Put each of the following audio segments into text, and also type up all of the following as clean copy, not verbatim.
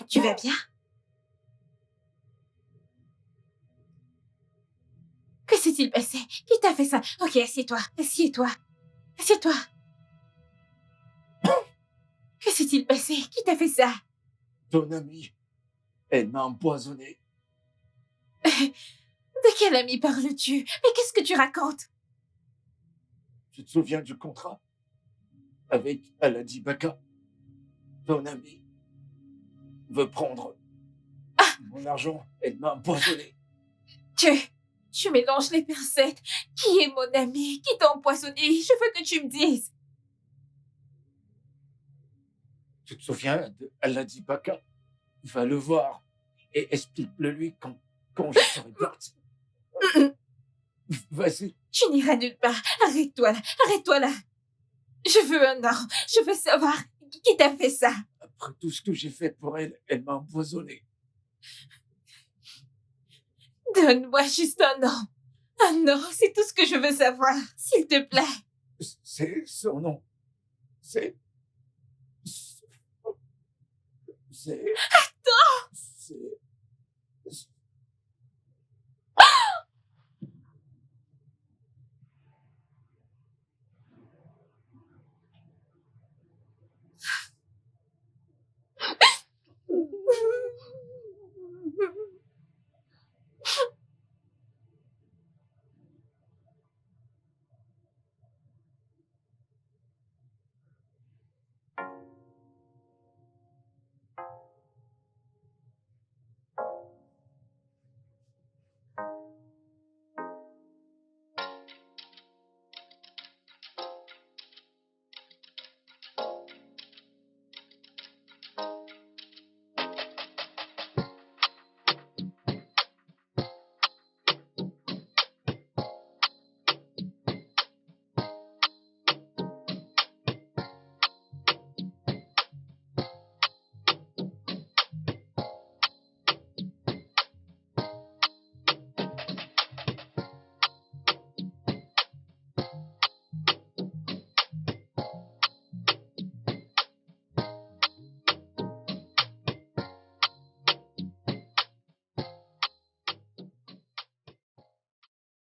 Tu vas bien? Que s'est-il passé? Qui t'a fait ça? Ok, assieds-toi, assieds-toi, assieds-toi. Que s'est-il passé? Qui t'a fait ça? Ton amie, elle m'a empoisonné. De quel ami parles-tu? Mais qu'est-ce que tu racontes? Tu te souviens du contrat avec Aladi Baka? Ton amie veut prendre mon argent. Elle m'a empoisonné. Tu mélanges les pincettes. Qui est mon ami? Qui t'a empoisonné? Je veux que tu me dises. Tu te souviens de Aladi Baka? Va le voir et explique-le lui quand je serai parti. Vas-y. Tu n'iras nulle part. Arrête-toi là. Arrête-toi là. Je veux un nom. Je veux savoir qui t'a fait ça. Après tout ce que j'ai fait pour elle, elle m'a empoisonné. Donne-moi juste un nom. Un nom, c'est tout ce que je veux savoir. S'il te plaît. C'est son nom. C'est... Attends! C'est...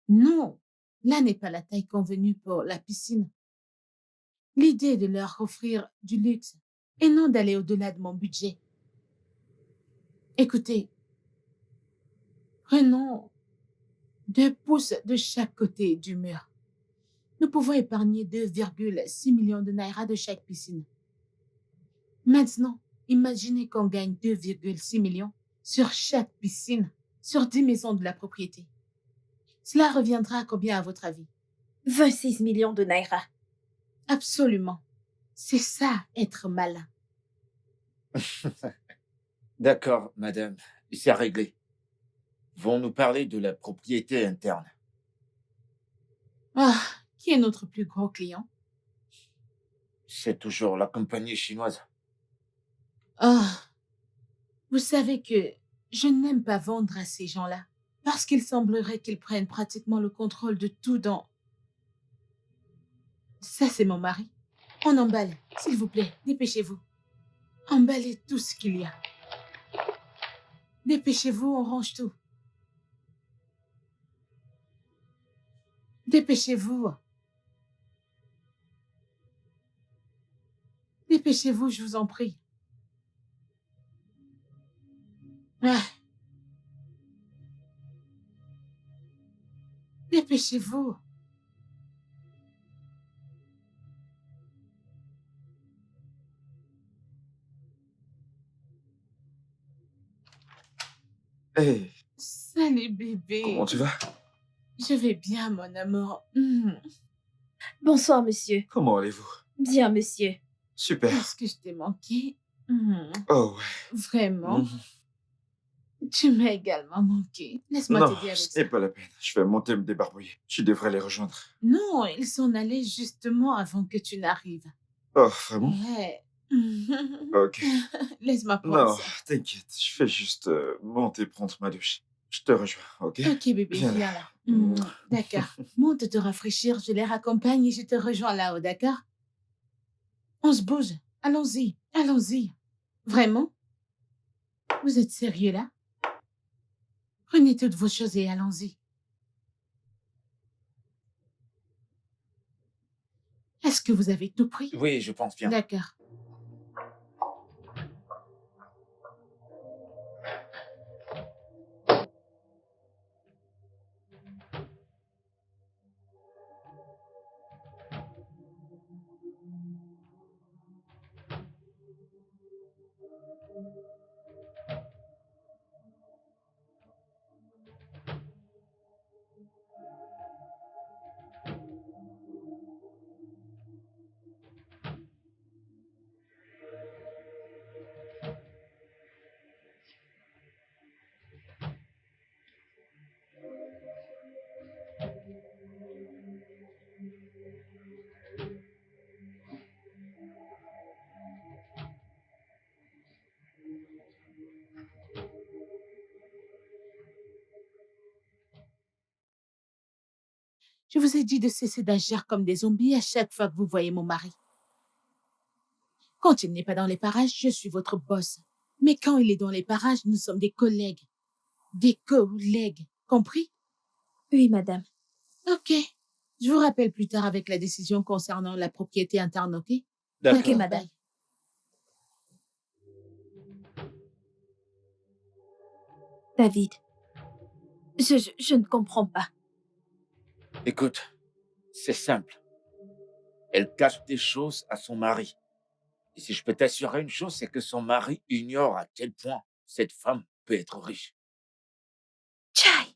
Non, là n'est pas la taille convenue pour la piscine. L'idée est de leur offrir du luxe et non d'aller au-delà de mon budget. Écoutez, prenons 2 pouces de chaque côté du mur. Nous pouvons épargner 2,6 millions de naira de chaque piscine. Maintenant, imaginez qu'on gagne 2,6 millions sur chaque piscine, sur 10 maisons de la propriété. Cela reviendra à combien à votre avis? 26 millions de naira. Absolument. C'est ça, être malin. D'accord, madame. C'est réglé. Vont nous parler de la propriété interne. Ah, qui est notre plus gros client? C'est toujours la compagnie chinoise. Ah, vous savez que je n'aime pas vendre à ces gens-là, parce qu'il semblerait qu'ils prennent pratiquement le contrôle de tout dans... Ça, c'est mon mari. On emballe, s'il vous plaît, dépêchez-vous. Emballez tout ce qu'il y a. Dépêchez-vous, on range tout. Dépêchez-vous. Dépêchez-vous, je vous en prie. Ah. Dépêchez-vous. Hey, Salut, bébé. comment tu vas? Je vais bien, mon amour. Bonsoir, monsieur. Comment allez-vous? Bien, monsieur. Super. Est-ce que je t'ai manqué? Oh ouais. Vraiment? Mhm. Tu m'as également manqué. Laisse-moi Non, t'aider avec ce ça. n'est pas la peine. Je vais monter me débarbouiller. Tu devrais les rejoindre. Non, ils s'en allaient justement avant que tu n'arrives. Oh, vraiment? Ouais. Ok. Laisse-moi prendre Non, ça. t'inquiète. Je fais juste monter prendre ma douche. Je te rejoins, ok? Ok, bébé, Viens viens là. là. D'accord. Monte te rafraîchir, je les raccompagne et je te rejoins là-haut, d'accord? On se bouge. Allons-y, allons-y. Vraiment? Vous êtes sérieux là? Prenez toutes vos choses et allons-y. Est-ce que vous avez tout pris? Oui, je pense bien. D'accord. Je vous ai dit de cesser d'agir comme des zombies à chaque fois que vous voyez mon mari. Quand il n'est pas dans les parages, je suis votre boss. Mais quand il est dans les parages, nous sommes des collègues. Des collègues. Compris? Oui, madame. Ok. Je vous rappelle plus tard avec la décision concernant la propriété interne, ok? D'accord. Ok, madame. Bye. David, je ne comprends pas. Écoute, c'est simple. Elle cache des choses à son mari. Et si je peux t'assurer une chose, c'est que son mari ignore à quel point cette femme peut être riche. Tchai!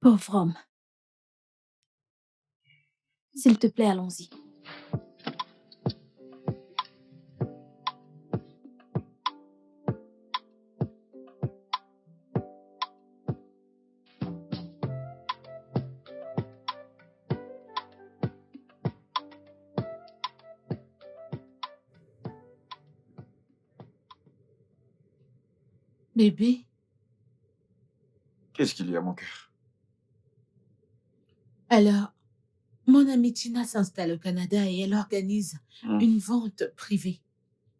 Pauvre homme. S'il te plaît, allons-y. Bébé, Qu'est-ce qu'il y a, mon cœur? alors, mon amie Tina s'installe au Canada et elle organise une vente privée.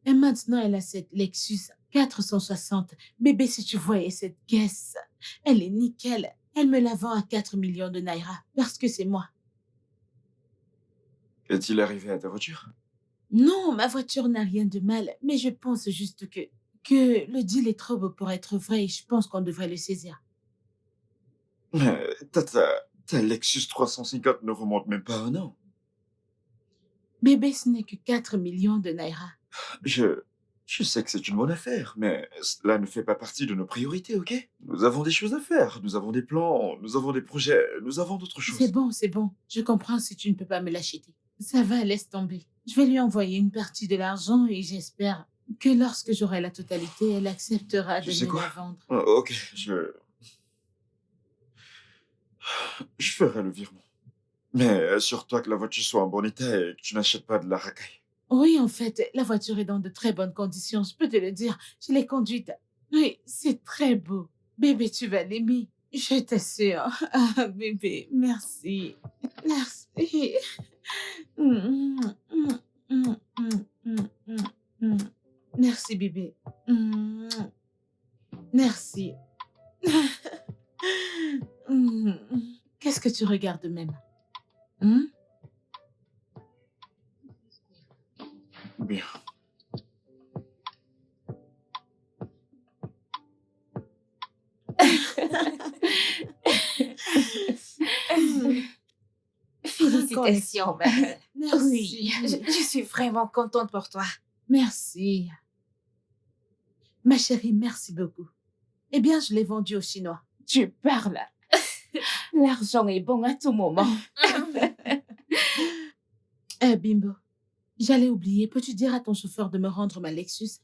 Et maintenant, elle a cette Lexus 460. Bébé, si tu voyais cette caisse, elle est nickel. Elle me la vend à 4 millions de naira parce que c'est moi. Qu'est-il arrivé à ta voiture? Non, ma voiture n'a rien de mal, mais je pense juste que le deal est trop beau pour être vrai et je pense qu'on devrait le saisir. Ta Lexus 350 ne remonte même pas à un an. Bébé, ce n'est que 4 millions de naira. Je sais que c'est une bonne affaire, mais cela ne fait pas partie de nos priorités, ok? Nous avons des choses à faire, nous avons des plans, nous avons des projets, nous avons d'autres choses. C'est bon. Je comprends si tu ne peux pas me l'acheter. Ça va, laisse tomber. Je vais lui envoyer une partie de l'argent et j'espère que lorsque j'aurai la totalité, elle acceptera Tu de sais me quoi? la vendre. Ok, je ferai le virement. Mais assure-toi que la voiture soit en bon état et que tu n'achètes pas de la racaille. Oui, en fait, la voiture est dans de très bonnes conditions, je peux te le dire. Je l'ai conduite. Oui, c'est très beau. Bébé, tu vas l'aimer. Je t'assure. Ah, bébé, merci. Merci. Mm, mm, mm, mm, mm, mm, mm. Merci, bébé. Mm. Merci. Mm. Qu'est-ce que tu regardes même? Hmm? Bien. Félicitations, ma belle. Merci. Oui, je suis vraiment contente pour toi. Merci. Ma chérie, merci beaucoup. Eh bien, je l'ai vendu aux Chinois. Tu parles. L'argent est bon à tout moment. Bimbo, j'allais oublier. Peux-tu dire à ton chauffeur de me rendre ma Lexus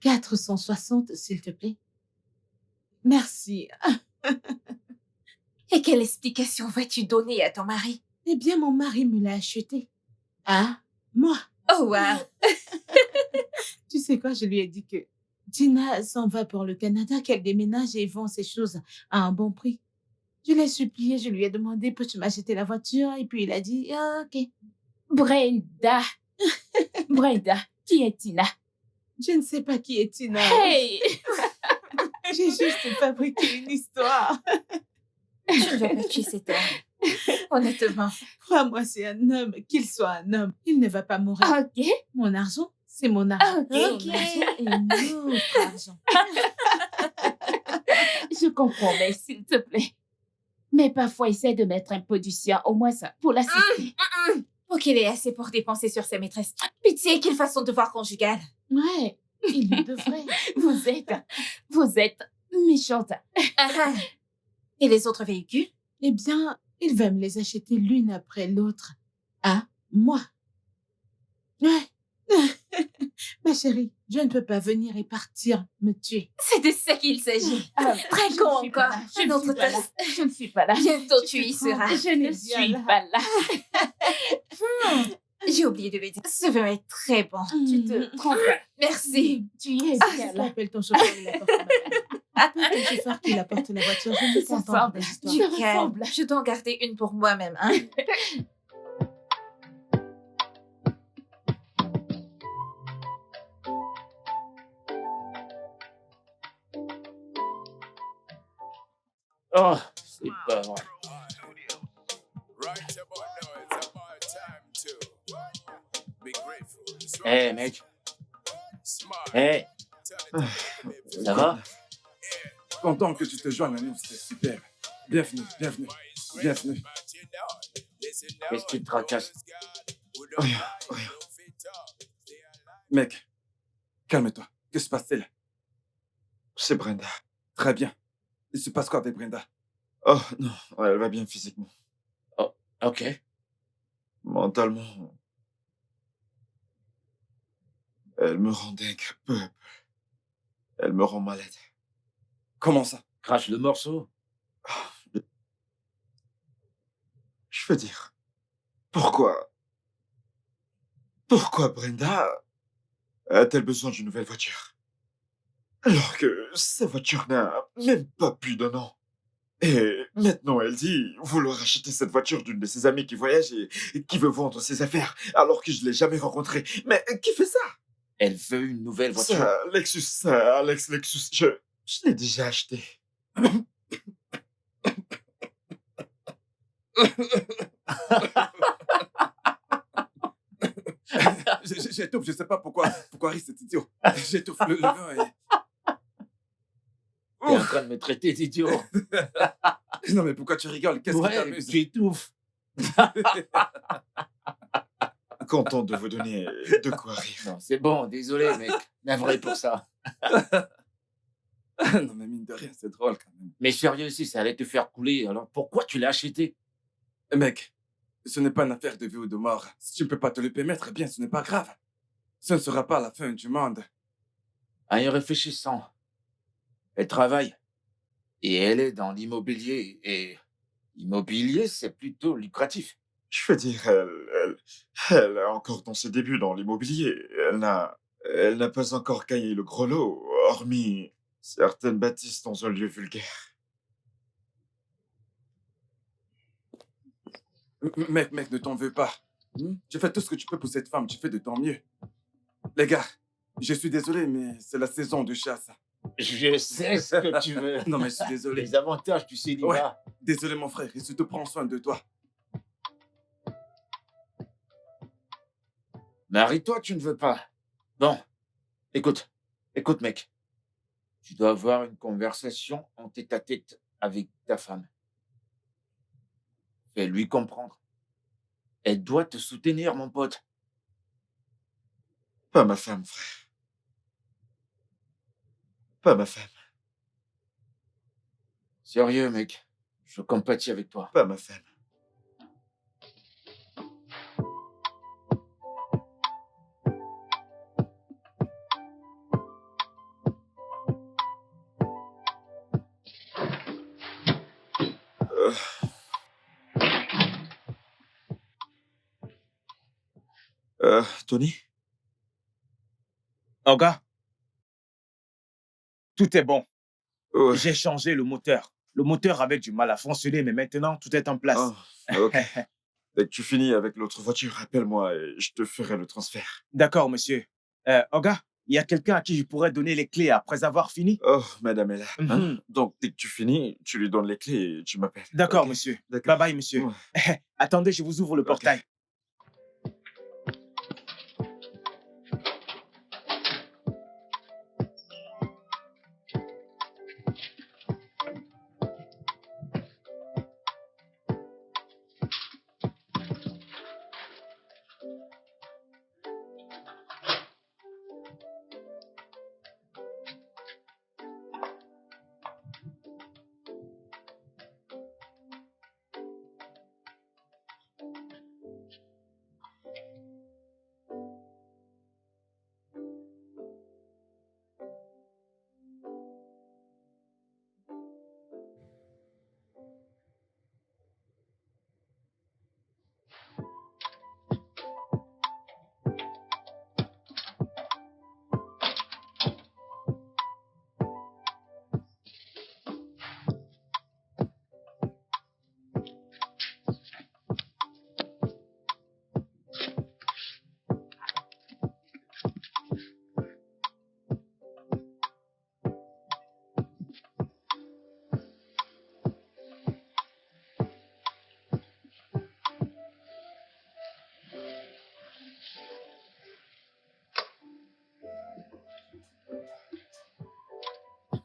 460, s'il te plaît? Merci. Et quelle explication vas-tu donner à ton mari? Eh bien, mon mari me l'a acheté. Ah, moi. Oh, wow. Tu sais quoi, je lui ai dit que Tina s'en va pour le Canada, qu'elle déménage et vend ses choses à un bon prix. Je l'ai supplié, je lui ai demandé, peux-tu m'acheter la voiture? Et puis il a dit, ah, ok. Brenda. Brenda, qui est Tina? Je ne sais pas qui est Tina. Hey! J'ai juste fabriqué une histoire. Je ne vais pas tuer cet homme. Honnêtement. Crois-moi, c'est un homme. Qu'il soit un homme, il ne va pas mourir. Ok. Mon argent, c'est mon argent. Ok. Son argent est notre argent. Je comprends, mais s'il te plaît. Mais parfois, essaie de mettre un peu du sien, au moins ça, pour l'assister. Pour qu'il ait assez pour dépenser sur ses maîtresses. Pitié qu'il fasse son devoir conjugal. Ouais, il le devrait. Vous êtes méchante. Ah, ah. Et les autres véhicules? Eh bien, il va me les acheter l'une après l'autre. À moi. Ouais. Ma chérie, je ne peux pas venir et partir me tuer. C'est de ça qu'il s'agit. Ah, Très je con ne suis pas encore. là, Je ne Notre suis pas là. toast. Je ne suis pas là. Bientôt Tu tu y te seras. trompes. Je ne T'es bien suis là. pas là. J'ai oublié de le dire. Ce vin est très bon. Tu te trompes. Merci. Tu y es bien là. Appelle ton chauffeur, il apporte ma bague. Appelle ton chauffeur qui apporte la voiture. Je ne veux pas entendre des histoires. Du Ça calme. ressemble. Je dois en garder une pour moi-même, hein. Oh, c'est pas vrai. Right about now, it's about time to be grateful. It's Hé, right. mec. Smart. Hé, Turn it up, baby. ça va? Content que tu te joignes à nous, c'est super. Bienvenue, bienvenue, bienvenue. But you know, listen now, Qu'est-ce qui te tracasse? who don't Rien, lie, rien. don't fit up. They are lying. Mec, calme-toi. Que se passe-t-il? C'est Brenda. Très bien. Il se passe quoi avec Brenda? Oh non, elle va bien physiquement. Ok. Mentalement, elle me rend dingue peu à peu. Elle me rend malade. Comment ça? Crache le morceau. Je veux dire, pourquoi Brenda a-t-elle besoin d'une nouvelle voiture? Alors que sa voiture n'a même pas plus d'1 an. Et maintenant, elle dit vouloir acheter cette voiture d'une de ses amies qui voyage et qui veut vendre ses affaires, alors que je ne l'ai jamais rencontrée. Mais qui fait ça? Elle veut une nouvelle voiture. Ça, Alex Lexus, je l'ai déjà acheté. J'étouffe, je sais pas pourquoi rit cet idiot. J'étouffe, le vin est... T'es en train de me traiter d'idiot. Non mais pourquoi tu rigoles? Qu'est-ce qui Ouais, t'amuse? tu étouffes. Content de vous donner de quoi rire. Non, c'est bon, désolé, mec. Navré pour ça. Non mais mine de rien, c'est drôle quand même. Mais sérieux, si ça allait te faire couler, alors pourquoi tu l'as acheté? Mec, ce n'est pas une affaire de vie ou de mort. Si tu ne peux pas te le permettre, eh bien ce n'est pas grave. Ce ne sera pas la fin du monde. En y réfléchissant, elle travaille. Et elle est dans l'immobilier. Et l'immobilier, c'est plutôt lucratif. Je veux dire, elle est encore dans ses débuts dans l'immobilier. Elle n'a pas encore gagné le gros lot, hormis certaines bâtisses dans un lieu vulgaire. Mec, ne t'en veux pas. Tu fais tout ce que tu peux pour cette femme, tu fais de ton mieux. Les gars, je suis désolé, mais c'est la saison de chasse. Je sais ce que tu veux. Non mais je suis désolé. Les avantages du célibat. Désolé mon frère, et surtout prends soin de toi. Marie-toi, tu ne veux pas. Bon, écoute, mec. Tu dois avoir une conversation en tête-à-tête avec ta femme. Fais-lui comprendre. Elle doit te soutenir, mon pote. Pas ma femme, frère. Pas ma femme. Sérieux, mec. Je compatis avec toi. Pas ma femme. Tony? Olga, tout est bon. Ouais. J'ai changé le moteur. Le moteur avait du mal à fonctionner, mais maintenant, tout est en place. Ah, ok. Dès que tu finis avec l'autre voiture, appelle-moi et je te ferai le transfert. D'accord, monsieur. Olga, Il y a quelqu'un à qui je pourrais donner les clés après avoir fini? Oh, madame est là. Hein? Mhm. Donc, dès que tu finis, tu lui donnes les clés et tu m'appelles. D'accord, Ok? monsieur. D'accord. Bye bye, monsieur. Ouais. Attendez, je vous ouvre le Ok. portail.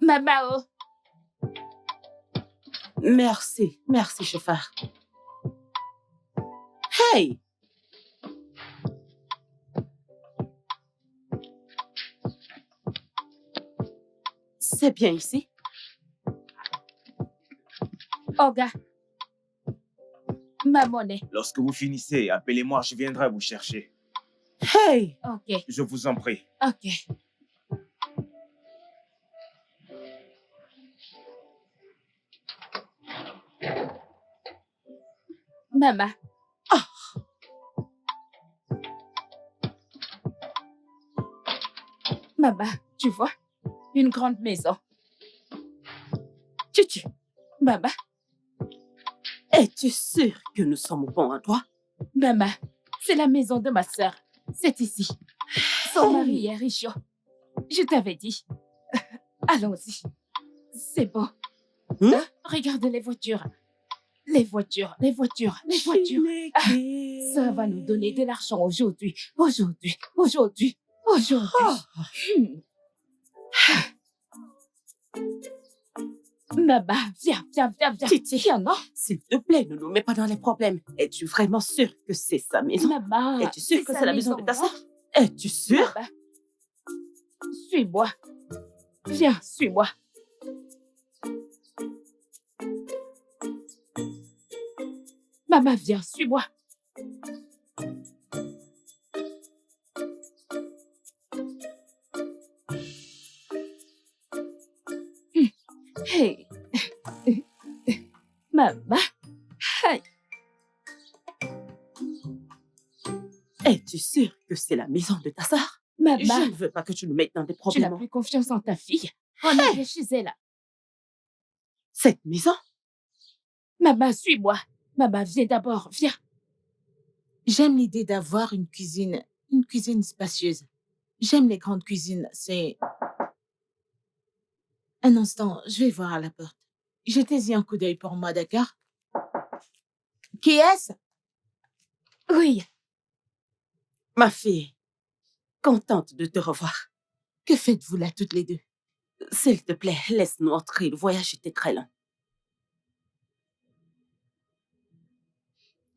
Maman, oh. Merci, merci, chauffeur. Hey! C'est bien ici? Olga. Ma monnaie. Lorsque vous finissez, appelez-moi, je viendrai vous chercher. Hey! Ok, Je vous en prie. ok. Maman. Maman, tu vois, une grande maison. Tutu, Maman, es-tu sûr que nous sommes au bon endroit? maman, c'est la maison de ma sœur. C'est ici. Son mari est riche. Je t'avais dit. Allons-y. C'est beau. Hein? Regarde les voitures. Les voitures, les voitures, les voitures. Ça va nous donner de l'argent aujourd'hui. Aujourd'hui, aujourd'hui, aujourd'hui. Hmm. Maman, viens, viens, viens, viens. Titi. Viens, non? S'il te plaît, ne nous mets pas dans les problèmes. Es-tu vraiment sûr que c'est sa maison? Maman, Es-tu sûr que sa c'est la maison de ta non? sœur? Es-tu sûr? Maman, suis-moi. Viens, suis-moi. Maman, viens, suis-moi. Hey. Maman. Hey. Es-tu sûr que c'est la maison de ta sœur? Maman, Je ne veux pas que tu nous mettes dans des tu n'as problèmes. plus confiance en ta fille. Reviens chez elle. Cette maison? Maman, suis-moi. Maman, viens d'abord, viens. J'aime l'idée d'avoir une cuisine spacieuse. J'aime les grandes cuisines, c'est... Un instant, je vais voir à la porte. Jetez-y un coup d'œil pour moi, d'accord? Qui est-ce? Oui, Ma fille. Contente de te revoir. Que faites-vous là toutes les deux? S'il te plaît, laisse-nous entrer. Le voyage était très long.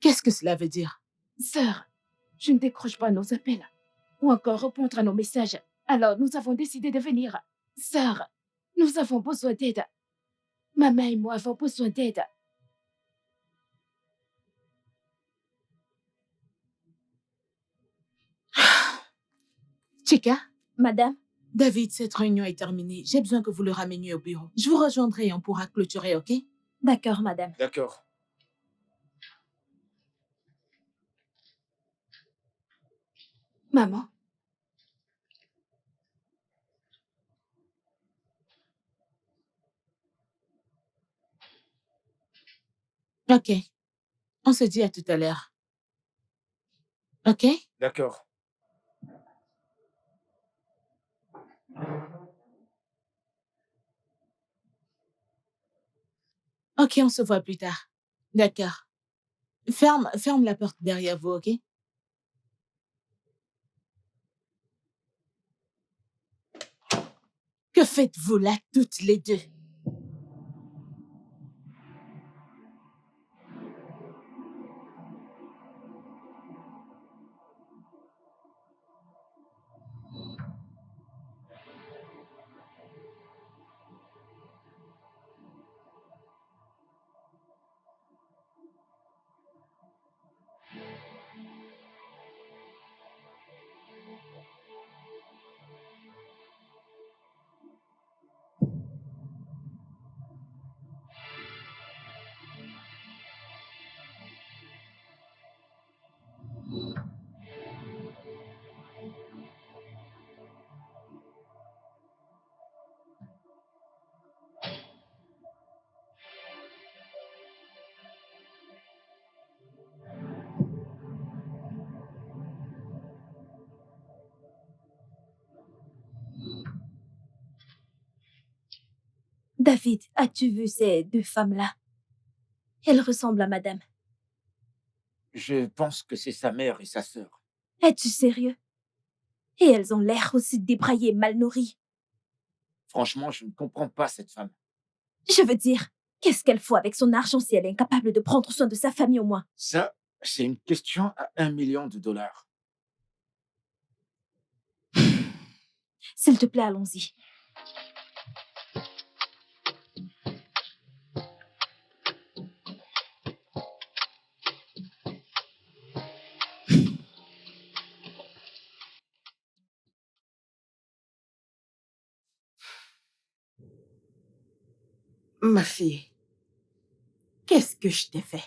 Qu'est-ce que cela veut dire? sœur, je ne décroche pas nos appels ou encore répondre à nos messages. Alors, nous avons décidé de venir. Sœur, nous avons besoin d'aide. Maman et moi avons besoin d'aide. Chica, Madame, David, cette réunion est terminée. J'ai besoin que vous le rameniez au bureau. Je vous rejoindrai et on pourra clôturer, ok? d'accord, madame. D'accord. Maman, Ok. On se dit à tout à l'heure. Ok? D'accord. Ok, on se voit plus tard. D'accord. Ferme la porte derrière vous, ok? Que faites-vous là, toutes les deux? David, as-tu vu ces deux femmes-là? Elles ressemblent à madame. Je pense que c'est sa mère et sa sœur. Es-tu sérieux? Et elles ont l'air aussi débraillées et mal nourries. Franchement, je ne comprends pas cette femme. Je veux dire, qu'est-ce qu'elle faut avec son argent si elle est incapable de prendre soin de sa famille au moins? Ça, c'est une question à $1 million. S'il te plaît, allons-y. Ma fille, qu'est-ce que je t'ai fait?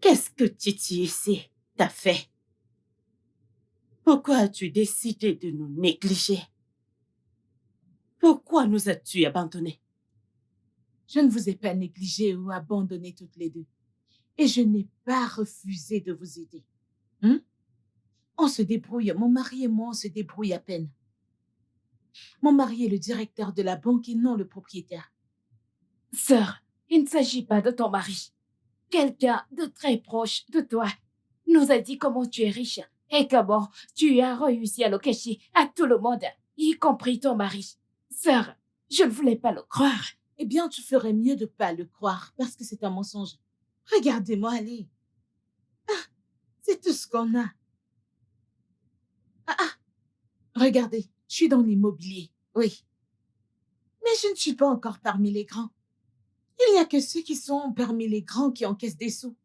Qu'est-ce que Titi ici t'a fait? Pourquoi as-tu décidé de nous négliger? Pourquoi nous as-tu abandonnés? Je ne vous ai pas négligé ou abandonné toutes les deux. Et je n'ai pas refusé de vous aider. On se débrouille, mon mari et moi, on se débrouille à peine. Mon mari est le directeur de la banque et non le propriétaire. Sœur, il ne s'agit pas de ton mari. Quelqu'un de très proche de toi nous a dit comment tu es riche et comment tu as réussi à le cacher à tout le monde, y compris ton mari. Sœur, je ne voulais pas le croire. Eh bien, tu ferais mieux de pas le croire parce que c'est un mensonge. Regardez-moi aller. Ah, c'est tout ce qu'on a. Regardez, je suis dans l'immobilier, oui. Mais je ne suis pas encore parmi les grands. Il n'y a que ceux qui sont parmi les grands qui encaissent des sous.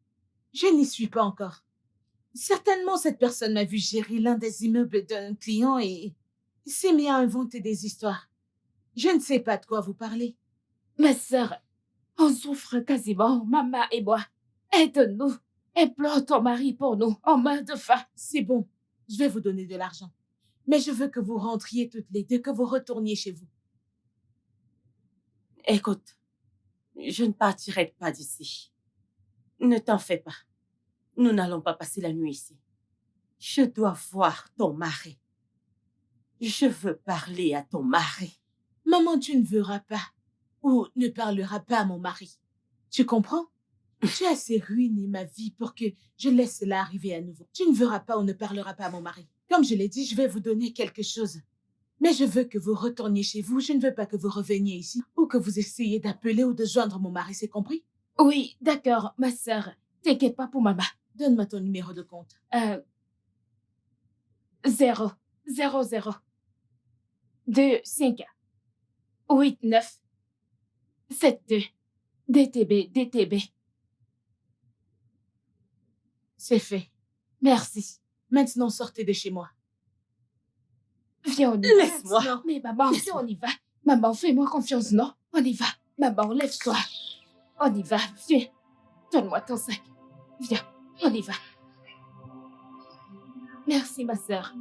Je n'y suis pas encore. Certainement, cette personne m'a vu gérer l'un des immeubles d'un client et s'est mis à inventer des histoires. Je ne sais pas de quoi vous parlez. Ma sœur, on souffre quasiment, maman et moi. Aide-nous. Implore ton mari pour nous, en main de faim. C'est bon, je vais vous donner de l'argent. Mais je veux que vous rentriez toutes les deux, que vous retourniez chez vous. Écoute, je ne partirai pas d'ici. Ne t'en fais pas. Nous n'allons pas passer la nuit ici. Je dois voir ton mari. Je veux parler à ton mari. Maman, tu ne verras pas ou ne parleras pas à mon mari. Tu comprends? Tu as assez ruiné ma vie pour que je laisse cela arriver à nouveau. Tu ne verras pas ou ne parleras pas à mon mari. Comme je l'ai dit, je vais vous donner quelque chose. Mais je veux que vous retourniez chez vous. Je ne veux pas que vous reveniez ici ou que vous essayiez d'appeler ou de joindre mon mari, c'est compris? Oui, d'accord, ma sœur. T'inquiète pas pour maman. Donne-moi ton numéro de compte. 0 0 0 2 5 8 9 7 2 DTB DTB. C'est fait. Merci. Maintenant, sortez de chez moi. Viens, on y va. Laisse-moi. Non, mais maman, viens, on y va. Maman, fais-moi confiance, non? On y va. Maman, lève-toi. On y va. Viens. Donne-moi ton sac. Viens, on y va. Merci, ma sœur.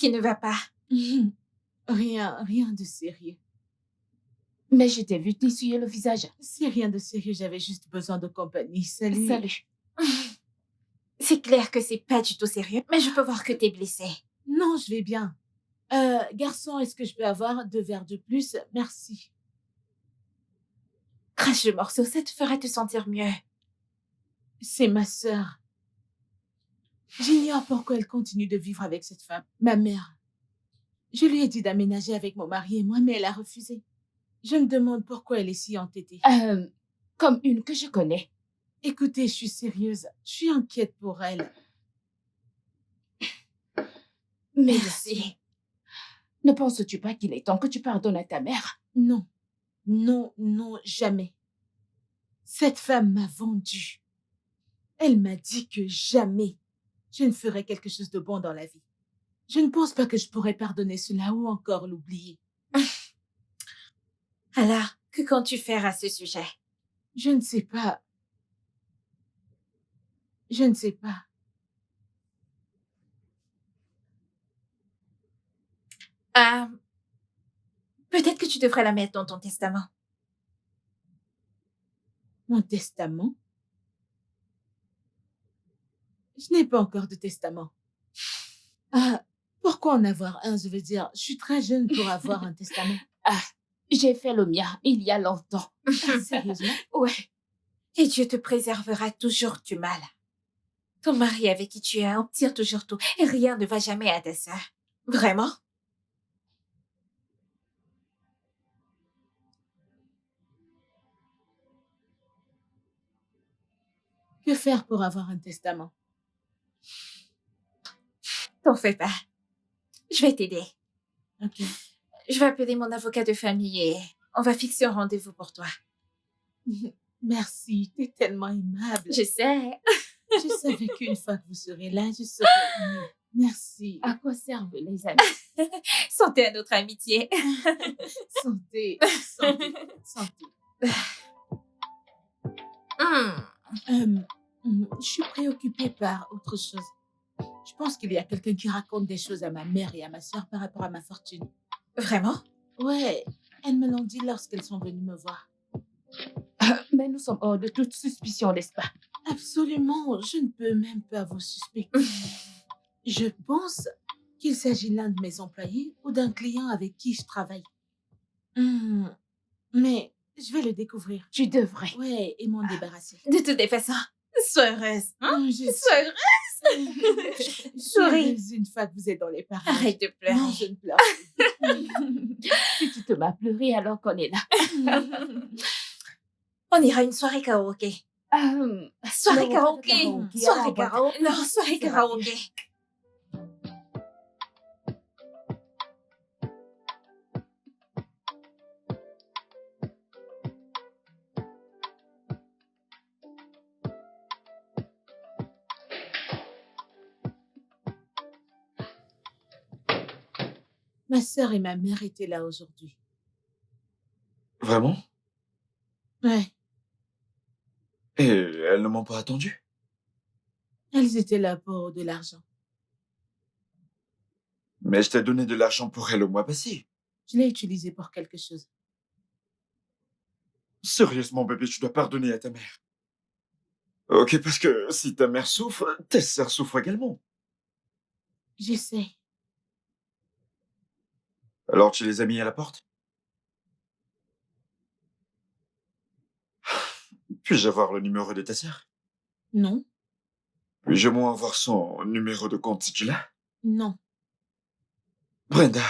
qui ne va pas? Rien de sérieux. Mais je t'ai vu t'essuyer le visage. C'est rien de sérieux, j'avais juste besoin de compagnie. Salut. Salut. C'est clair que c'est pas du tout sérieux, mais je peux voir que t'es blessé. Non, je vais bien. Garçon, est-ce que je peux avoir 2 verres de plus? Merci. Crache le morceau, ça te fera te sentir mieux. C'est ma sœur. J'ignore pourquoi elle continue de vivre avec cette femme, ma mère. Je lui ai dit d'aménager avec mon mari et moi, mais elle a refusé. Je me demande pourquoi elle est si entêtée. Comme une que je connais. Écoutez, je suis sérieuse. Je suis inquiète pour elle. Merci. Ne penses-tu pas qu'il est temps que tu pardonnes à ta mère? Non. Non, non, jamais. Cette femme m'a vendue. Elle m'a dit que jamais je ne ferais quelque chose de bon dans la vie. Je ne pense pas que je pourrais pardonner cela ou encore l'oublier. Alors, que comptes-tu faire à ce sujet? Je ne sais pas. Je ne sais pas. Peut-être que tu devrais la mettre dans ton testament. Mon testament? Je n'ai pas encore de testament. Pourquoi en avoir un? Je veux dire, je suis très jeune pour avoir un testament. J'ai fait le mien il y a longtemps. Sérieusement? Ouais. Et Dieu te préservera toujours du mal. Ton mari avec qui tu es obtient toujours tout et rien ne va jamais à ta sœur. Vraiment? Que faire pour avoir un testament? T'en fais pas. Je vais t'aider. Ok. Je vais appeler mon avocat de famille et on va fixer un rendez-vous pour toi. Merci, t'es tellement aimable. Je sais. Je savais qu'une fois que vous serez là, je serai mieux. Merci. À quoi servent les amis? Santé à notre amitié. Santé, santé, santé. Je suis préoccupée par autre chose. Je pense qu'il y a quelqu'un qui raconte des choses à ma mère et à ma sœur par rapport à ma fortune. Vraiment? Ouais, elles me l'ont dit lorsqu'elles sont venues me voir. Mais nous sommes hors de toute suspicion, n'est-ce pas? Absolument, je ne peux même pas vous suspecter. Je pense qu'il s'agit l'un de mes employés ou d'un client avec qui je travaille. Mais je vais le découvrir. Tu devrais. Ouais, et m'en débarrasser. De toutes les façons, sois heureuse. Hein? Sois heureuse. Souris. Souris. Une fois que vous êtes dans les parages. Arrête de pleurer. Non, je ne pleure plus. Si tu te m'as pleuré alors qu'on est là. On ira à une soirée karaoké. Soirée Non, karaoké. pas de karaoké. Soirée Ah, karaoké. Non, soirée Ça va. karaoké. Ma sœur et ma mère étaient là aujourd'hui. Vraiment? Ouais, Et elles ne m'ont pas attendu? elles étaient là pour de l'argent. Mais je t'ai donné de l'argent pour elles le mois passé. Je l'ai utilisé pour quelque chose. Sérieusement, bébé, tu dois pardonner à ta mère. Ok, parce que si ta mère souffre, tes sœurs souffrent également. J'essaie. Alors tu les as mis à la porte? Puis-je avoir le numéro de ta sœur? Non, Puis-je au moins avoir son numéro de compte si tu l'as? non. Brenda,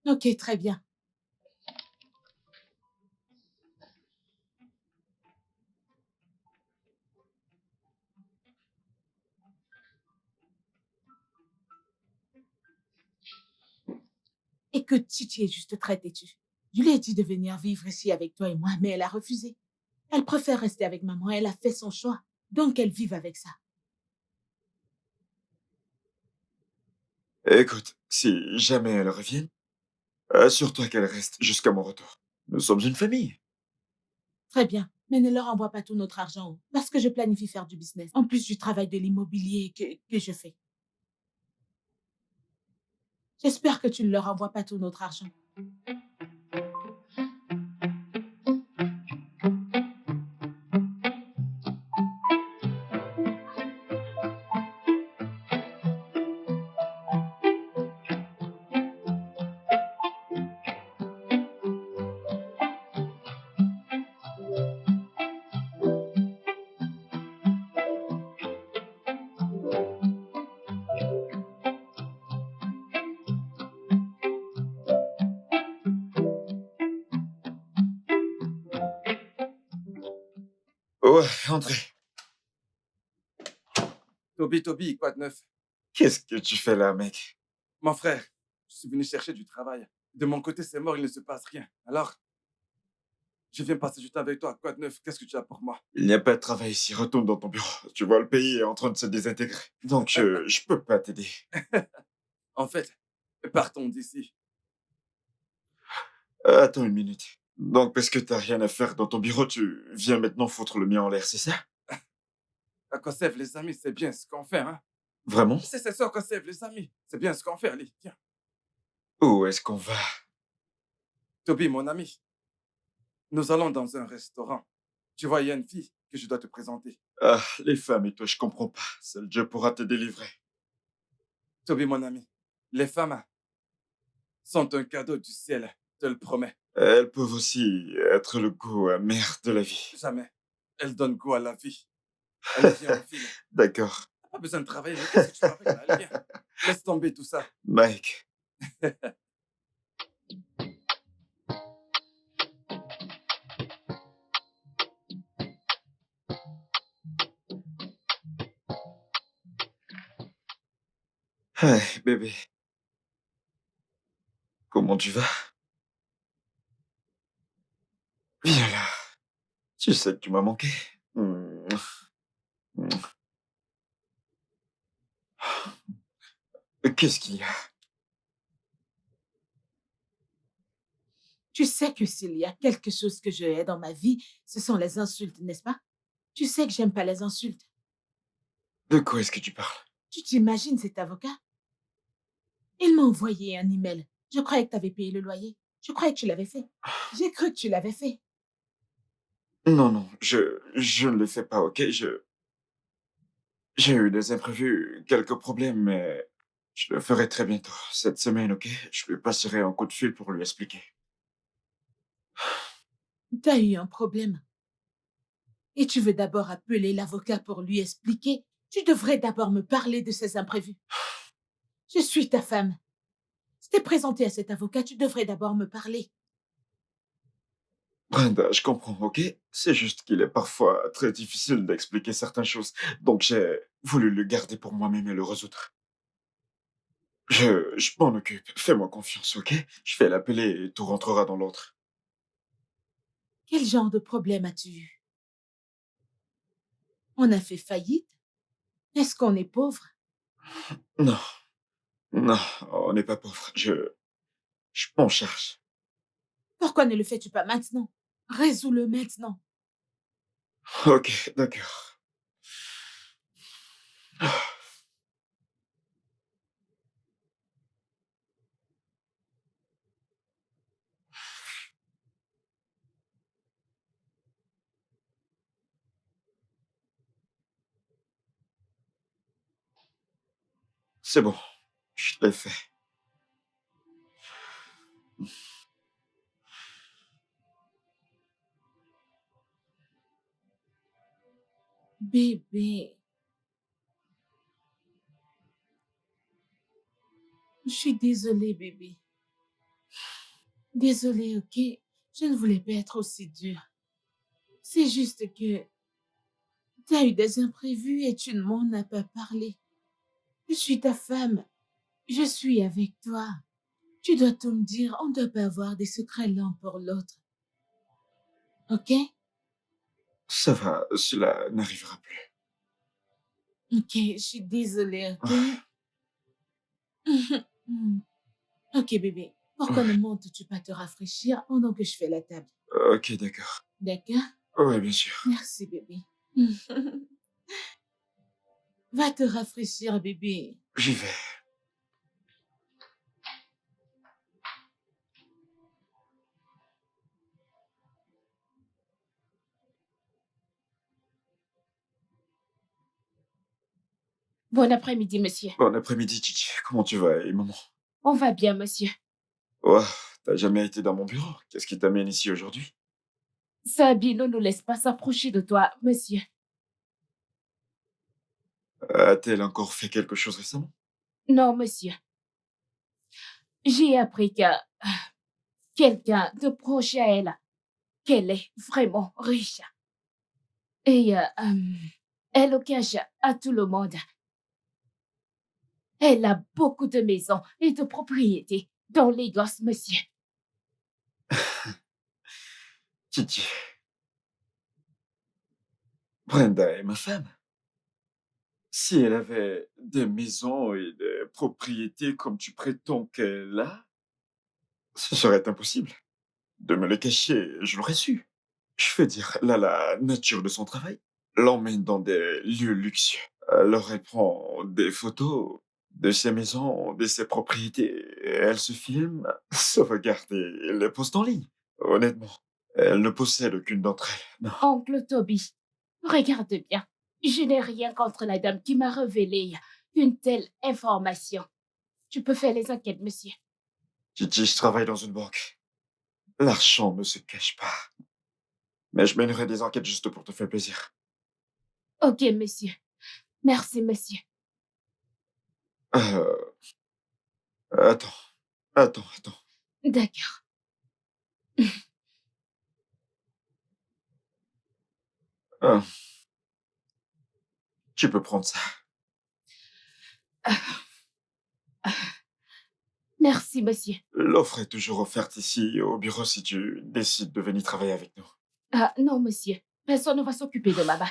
Ok, très bien. Écoute, Titi est juste très têtue. Je lui ai dit de venir vivre ici avec toi et moi, mais elle a refusé. Elle préfère rester avec maman, elle a fait son choix. Donc elle vive avec ça. écoute, si jamais elles reviennent, assure-toi qu'elles restent jusqu'à mon retour. Nous sommes une famille. Très bien, mais ne leur envoie pas tout notre argent, parce que je planifie faire du business, en plus du travail de l'immobilier que je fais. J'espère que tu ne leur envoies pas tout notre argent. Ouais, André, Toby, quoi de neuf? qu'est-ce que tu fais là, mec? Mon frère, je suis venu chercher du travail. De mon côté, c'est mort, il ne se passe rien. Alors, je viens passer du temps avec toi. Quoi de neuf? Qu'est-ce que tu as pour moi? Il n'y a pas de travail ici, retourne dans ton bureau. Tu vois, le pays est en train de se désintégrer. Donc, je peux pas t'aider. En fait, partons d'ici. Attends une minute. Donc, parce que t'as rien à faire dans ton bureau, tu viens maintenant foutre le mien en l'air, c'est ça? À Kossev, les amis, c'est bien ce qu'on fait, hein? Vraiment? C'est ça, Kossev, les amis. C'est bien ce qu'on fait, allez, tiens. Où est-ce qu'on va? Toby, mon ami, nous allons dans un restaurant. Tu vois, il y a une fille que je dois te présenter. Ah, les femmes et toi, je comprends pas. Seul Dieu pourra te délivrer. Toby, mon ami, les femmes sont un cadeau du ciel, je te le promets. Elles peuvent aussi être le goût amer de la vie. Jamais. Elles donnent goût à la vie. Allez, viens, on file. D'accord. T'as pas besoin de travailler, mais qu'est-ce que tu fabriques là? Allez, viens. Laisse tomber tout ça. Mike. Hey, bébé. Comment tu vas? Viens là. Tu sais que tu m'as manqué. Hmm. Hmm. Qu'est-ce qu'il y a? Tu sais que s'il y a quelque chose que je hais dans ma vie, ce sont les insultes, n'est-ce pas? Tu sais que j'aime pas les insultes. De quoi est-ce que tu parles? Tu t'imagines cet avocat? Il m'a envoyé un email. Je croyais que tu avais payé le loyer. Je croyais que tu l'avais fait. J'ai cru que tu l'avais fait. Non, non, je ne le fais pas, ok? J'ai eu des imprévus, quelques problèmes, mais je le ferai très bientôt. Cette semaine, ok? Je lui passerai un coup de fil pour lui expliquer. T'as eu un problème. Et tu veux d'abord appeler l'avocat pour lui expliquer. Tu devrais d'abord me parler de ces imprévus. Je suis ta femme. Si t'es présenté à cet avocat, tu devrais d'abord me parler. Brenda, je comprends, ok? C'est juste qu'il est parfois très difficile d'expliquer certaines choses, donc j'ai voulu le garder pour moi-même et le résoudre. Je m'en occupe. Fais-moi confiance, ok? Je vais l'appeler et tout rentrera dans l'ordre. Quel genre de problème as-tu eu? On a fait faillite? Est-ce qu'on est pauvre? Non, non, on n'est pas pauvre. Je m'en cherche. Pourquoi ne le fais-tu pas maintenant? Résous-le maintenant. Ok, d'accord. C'est bon, je l'ai fait. Bébé, je suis désolée, bébé. Désolée, ok? Je ne voulais pas être aussi dure. C'est juste que tu as eu des imprévus et tu ne m'en as pas parlé. Je suis ta femme. Je suis avec toi. Tu dois tout me dire. On ne doit pas avoir des secrets l'un pour l'autre. Ok? Ça va, cela n'arrivera plus. Ok, je suis désolée, ok? Ok, bébé. Pourquoi ne montes-tu pas te rafraîchir pendant que je fais la table? Ok, d'accord. D'accord? Ouais, bien sûr. Merci, bébé. Va te rafraîchir, bébé. J'y vais. Bon après-midi, monsieur. Bon après-midi, Titi. Comment tu vas, et maman? On va bien, monsieur. Oh, t'as jamais été dans mon bureau. Qu'est-ce qui t'amène ici aujourd'hui? Sabine ne nous laisse pas s'approcher de toi, monsieur. A-t-elle encore fait quelque chose récemment? Non, monsieur. J'ai appris que quelqu'un de proche à elle, qu'elle est vraiment riche. Et elle le cache à tout le monde. Elle a beaucoup de maisons et de propriétés dans Lagos, monsieur. Titi. Brenda est ma femme. Si elle avait des maisons et des propriétés comme tu prétends qu'elle a, ce serait impossible. De me le cacher, je l'aurais su. Je veux dire, là, la nature de son travail l'emmène dans des lieux luxueux. Alors elle prend des photos de ses maisons, de ses propriétés. Et elle se filme, se regarde et les poste en ligne. Honnêtement, elle ne possède aucune d'entre elles. Non. Oncle Toby, regarde bien. Je n'ai rien contre la dame qui m'a révélé une telle information. Tu peux faire les enquêtes, monsieur. Titi, je travaille dans une banque. L'argent ne se cache pas. Mais je mènerai des enquêtes juste pour te faire plaisir. Ok, monsieur. Merci, monsieur. Attends. D'accord. Ah. Tu peux prendre ça. Merci, monsieur. L'offre est toujours offerte ici au bureau si tu décides de venir travailler avec nous. Ah, non, monsieur. Personne ne va s'occuper de maman.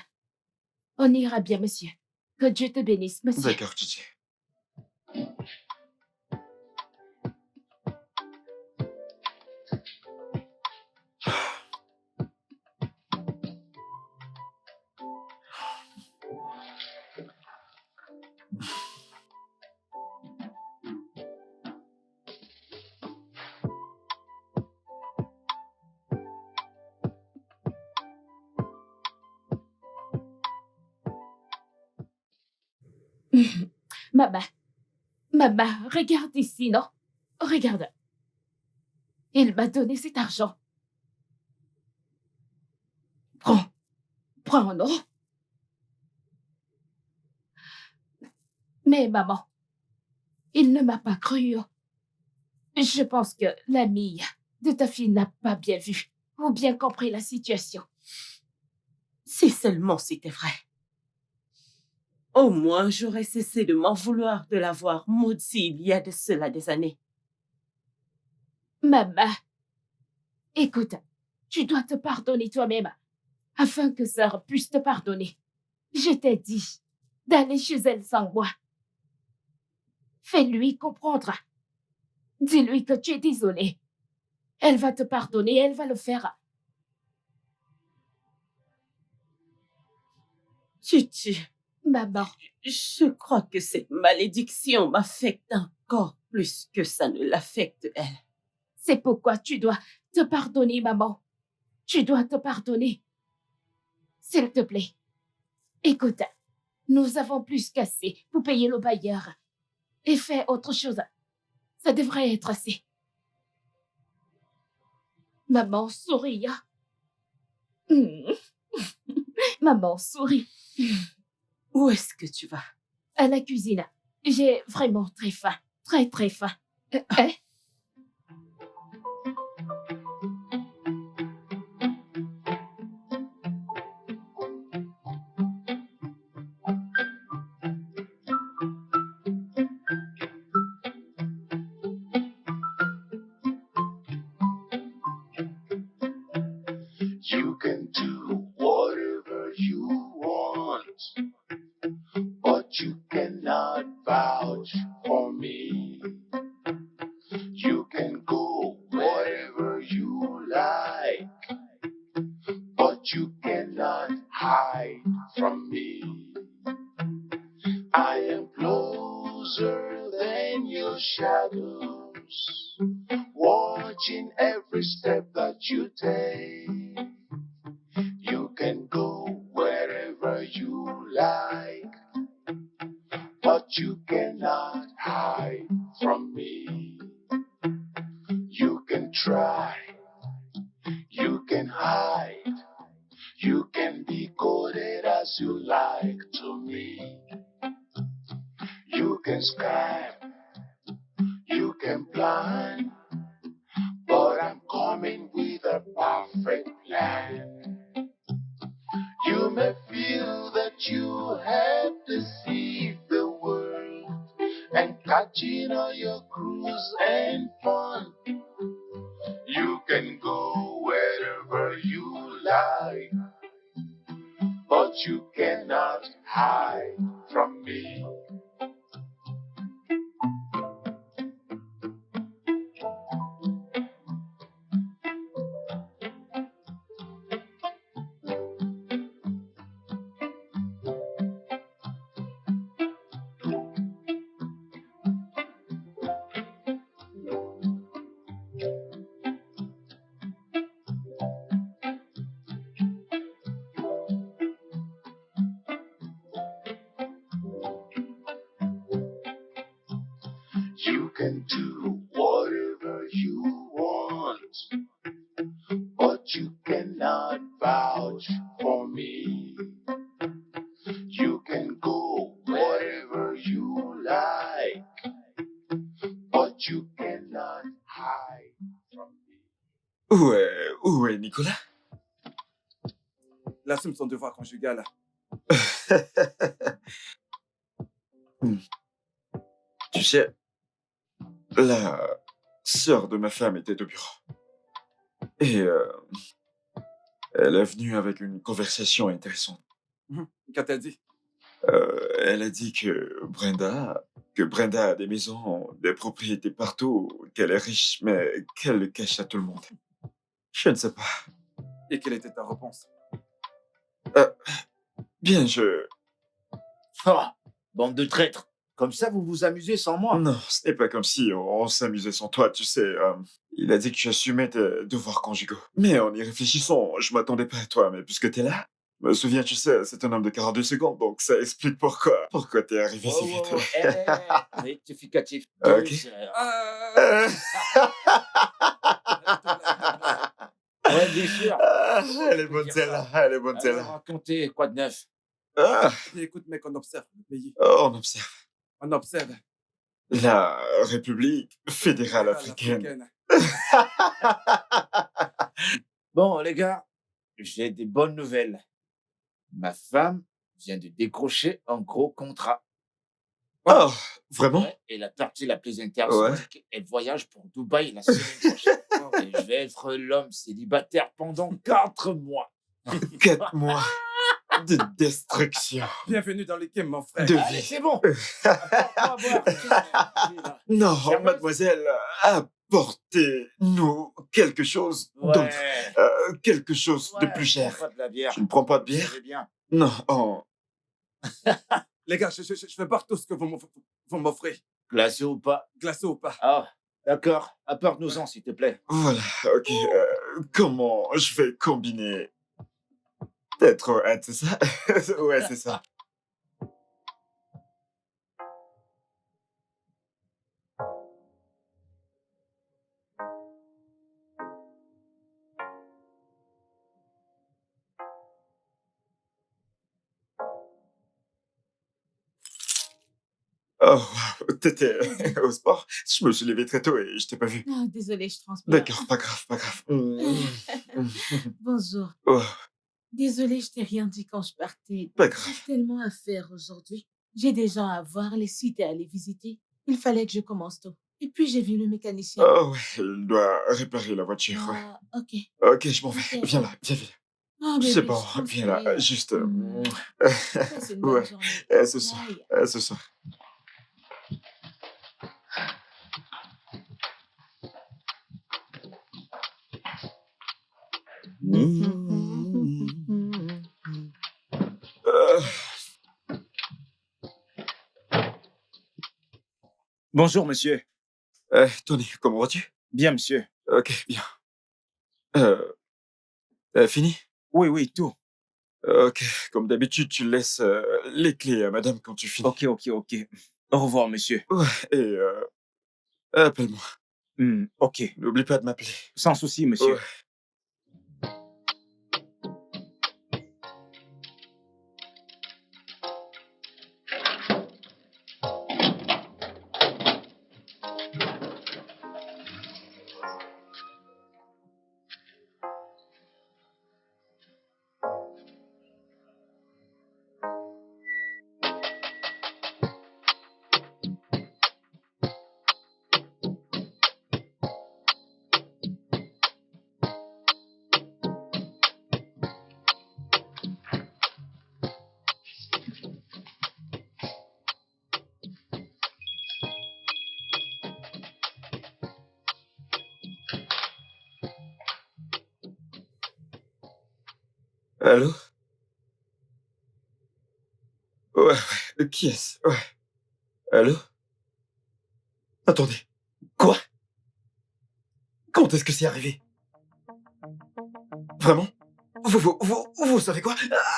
On ira bien, monsieur. Que Dieu te bénisse, monsieur. D'accord, Titi. Maman, regarde ici, non? Regarde. Il m'a donné cet argent. Prends, non? Mais maman, il ne m'a pas cru. Je pense que l'amie de ta fille n'a pas bien vu ou bien compris la situation. Si seulement c'était vrai. Au moins, j'aurais cessé de m'en vouloir de l'avoir maudit il y a de cela des années. Maman, écoute, tu dois te pardonner toi-même afin que Sœur puisse te pardonner. Je t'ai dit d'aller chez elle sans moi. Fais-lui comprendre. Dis-lui que tu es désolé. Elle va te pardonner, elle va le faire. Titi, Maman, je crois que cette malédiction m'affecte encore plus que ça ne l'affecte elle. c'est pourquoi tu dois te pardonner, maman. Tu dois te pardonner. S'il te plaît. Écoute, nous avons plus qu'assez pour payer le bailleur. Et fais autre chose. Ça devrait être assez. Maman, souris. Maman, souris. Où est-ce que tu vas? À la cuisine. J'ai vraiment très faim. Très, très faim. Hein? You can do whatever you want, but you cannot vouch for me. You can go wherever you like, but you cannot hide from me. I am closer than your shadows, watching every step that you take. You can go wherever you like, you cannot hide from me. You can try, you can hide, you can be coded as you like to me. You can scam, you can plan, but I'm coming with a perfect plan. You may feel that you have deceived the world and catching all your cruise and fun. You can go wherever you like, but you cannot hide from me. You can do whatever you want, but you cannot vouch for me. You can go wherever you like, but you cannot hide from me. Où est Nicolas? Il assume son devoir conjugal. Tu sais, la sœur de ma femme était au bureau. Et elle est venue avec une conversation intéressante. Qu'a-t-elle dit? Elle a dit que Brenda a des maisons, des propriétés partout, qu'elle est riche, mais qu'elle le cache à tout le monde. Je ne sais pas. Et quelle était ta réponse? Bien, je... Oh, bande de traîtres. Comme ça, vous vous amusez sans moi. Non, ce n'est pas comme si on s'amusait sans toi, tu sais. Il a dit que j'assumais tes devoirs conjugaux. Mais en y réfléchissant, je m'attendais pas à toi, mais puisque t'es là, je me souviens, tu sais, c'est un homme de 42 secondes, donc ça explique pourquoi t'es arrivé si vite. Rectificatif. Ok. 2 heures. Ouais, bien sûr. Elle est bonne celle-là, elle est bonne Alors, celle-là. racontez quoi de neuf? Écoute, mec, on observe le pays. On observe. On observe. La République fédérale africaine. Bon, les gars, j'ai des bonnes nouvelles. Ma femme vient de décrocher un gros contrat. Oh, vraiment? Ouais, et la partie la plus intéressante, c'est qu'elle voyage pour Dubaï la semaine prochaine. Et je vais être l'homme célibataire pendant 4 mois. 4 mois de destruction. Bienvenue dans l'équipe, mon frère. De Allez, vie. c'est bon. Apporte-moi à boire. Non, Sérieuse? mademoiselle, apportez-nous quelque chose d'autre. Quelque chose de plus cher. Pas de la bière. Tu ne prends pas de Vous bière? savez bien. Non, oh. Les gars, je vais boire tout ce que vous m'offrez. Glacé ou pas? Glacé ou pas? Ah, d'accord. Apporte-nous-en, s'il te plaît. Voilà, ok. Comment je vais combiner d'être hâte, c'est ça? Ouais, c'est ça. Oh, wow. T'étais au sport? Je me suis levé très tôt et je t'ai pas vu. Ah, désolée, je transpire. D'accord, pas grave, pas grave. Bonjour. Oh, Désolée, je t'ai rien dit quand je partais. pas J'ai grave. tellement à faire aujourd'hui. J'ai des gens à voir, les sites à aller visiter. Il fallait que je commence tôt. Et puis, j'ai vu le mécanicien. Oh ouais, il doit réparer la voiture, ouais. Ah, ok. Ok, je m'en vais. Ok. Viens là, viens. Oh, C'est bébé, bon, je t'en viens là, prie. juste... Passe une bonne Ouais, journée. ce soir, Bye. ce soir. Euh, Bonjour, monsieur. Tony, comment vas-tu? Bien, monsieur. Ok, bien. Fini? Oui, tout. Ok, comme d'habitude, tu laisses les clés à madame quand tu finis. Ok. Au revoir, monsieur. Ouais, et appelle-moi. Ok. N'oublie pas de m'appeler. Sans souci, monsieur. Ouais. Allô? Ouais, qui est-ce? Ouais. Allô? Attendez. Quoi? Quand est-ce que c'est arrivé? Vraiment? Vous savez quoi?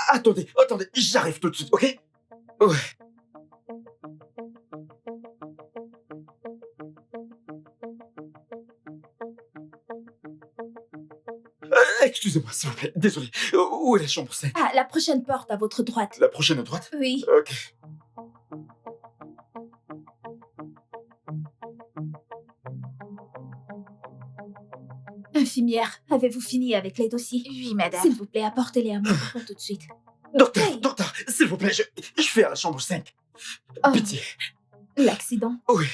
Attendez, j'arrive tout de suite, ok? Ouais. Excusez-moi, s'il vous plaît, désolé. Où est la chambre 5? Ah, la prochaine porte à votre droite. La prochaine à droite? Oui. Ok. Infirmière, avez-vous fini avec les dossiers? Oui, madame. S'il vous plaît, apportez-les à mon bureau tout de suite. Docteur, s'il vous plaît, je vais à la chambre 5. Oh, Pitié. l'accident. Oui.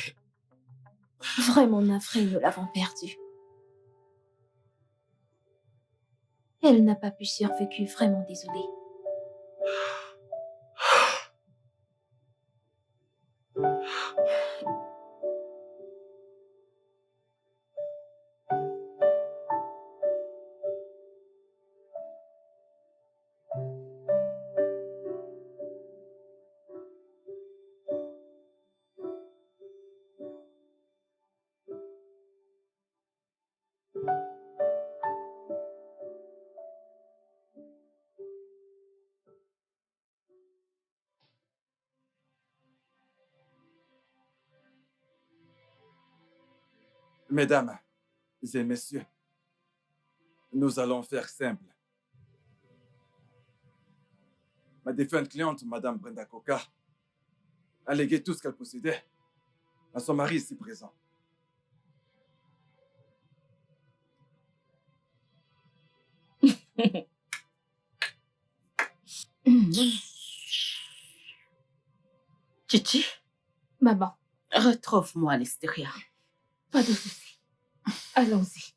Vraiment navré, nous l'avons perdue. Elle n'a pas pu survécu, vraiment désolée. Mesdames et messieurs, nous allons faire simple. Ma défunte cliente, Madame Brenda Coca, a légué tout ce qu'elle possédait à son mari ici présent. Chichi, Maman, retrouve-moi à l'extérieur. pas de souci. Allons-y.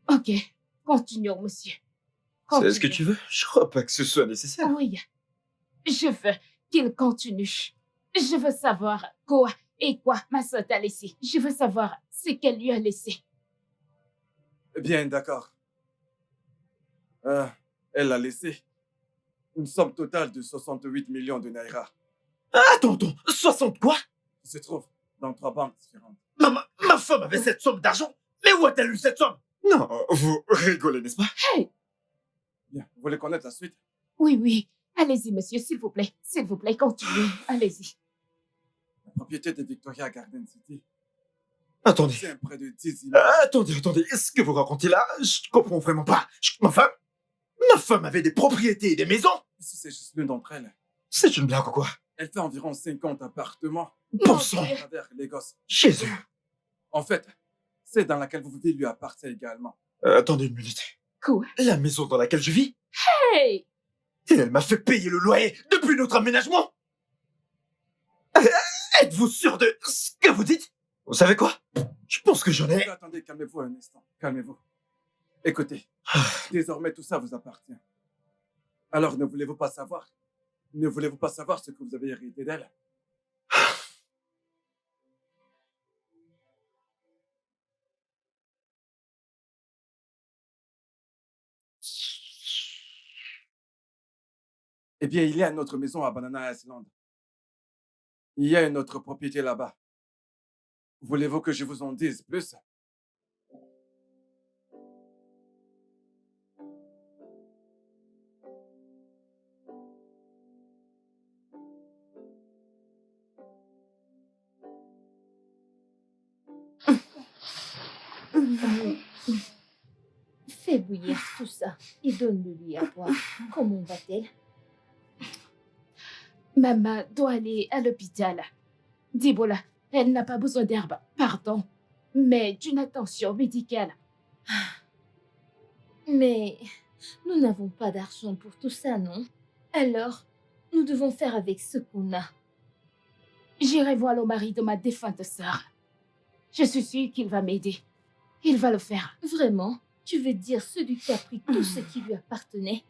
Ok, continuons, monsieur. C'est ce que tu veux? Je crois pas que ce soit nécessaire. Oui, je veux qu'il continue. Je veux savoir quoi et quoi ma soeur t'a laissé. Je veux savoir ce qu'elle lui a laissé. Bien, d'accord. Elle a laissé une somme totale de 68 millions de naira. Attends, 60 quoi? Qui se trouve dans 3 banques différentes. Ma femme avait cette somme d'argent? Mais où a-t-elle eu cette somme? Non, vous rigolez, n'est-ce pas? Hey! Bien, vous voulez connaître la suite? Oui. Allez-y, monsieur, s'il vous plaît. S'il vous plaît, continuez. Allez-y. La propriété de Victoria Garden City. Attendez. C'est près de 10 000. Attendez. Ce que vous racontez là, je comprends vraiment pas. Ma femme avait des propriétés et des maisons? C'est juste l'une d'entre elles. C'est une blague ou quoi? Elle fait environ 50 appartements. Bon sang! À travers Lagos. Jésus! En fait, celle dans laquelle vous vivez lui appartient également. Attendez une minute. Quoi? La maison dans laquelle je vis? Hey! Et elle m'a fait payer le loyer depuis notre aménagement? Êtes-vous sûr de ce que vous dites? Vous savez quoi? Je pense que j'en ai... Attendez, calmez-vous un instant. Calmez-vous. Écoutez, désormais tout ça vous appartient. Alors ne voulez-vous pas savoir? Ne voulez-vous pas savoir ce que vous avez hérité d'elle? Eh bien, il y a une autre maison à Banana Island. Il y a une autre propriété là-bas. Voulez-vous que je vous en dise plus? Fais bouillir tout ça et donne-le-lui à boire. Comment va-t-elle? Maman doit aller à l'hôpital. Dibola, elle n'a pas besoin d'herbe, pardon, mais d'une attention médicale. Mais nous n'avons pas d'argent pour tout ça, non? Alors, nous devons faire avec ce qu'on a. J'irai voir le mari de ma défunte sœur. Je suis sûre qu'il va m'aider. Il va le faire. Vraiment? Tu veux dire celui qui a pris tout ce qui lui appartenait?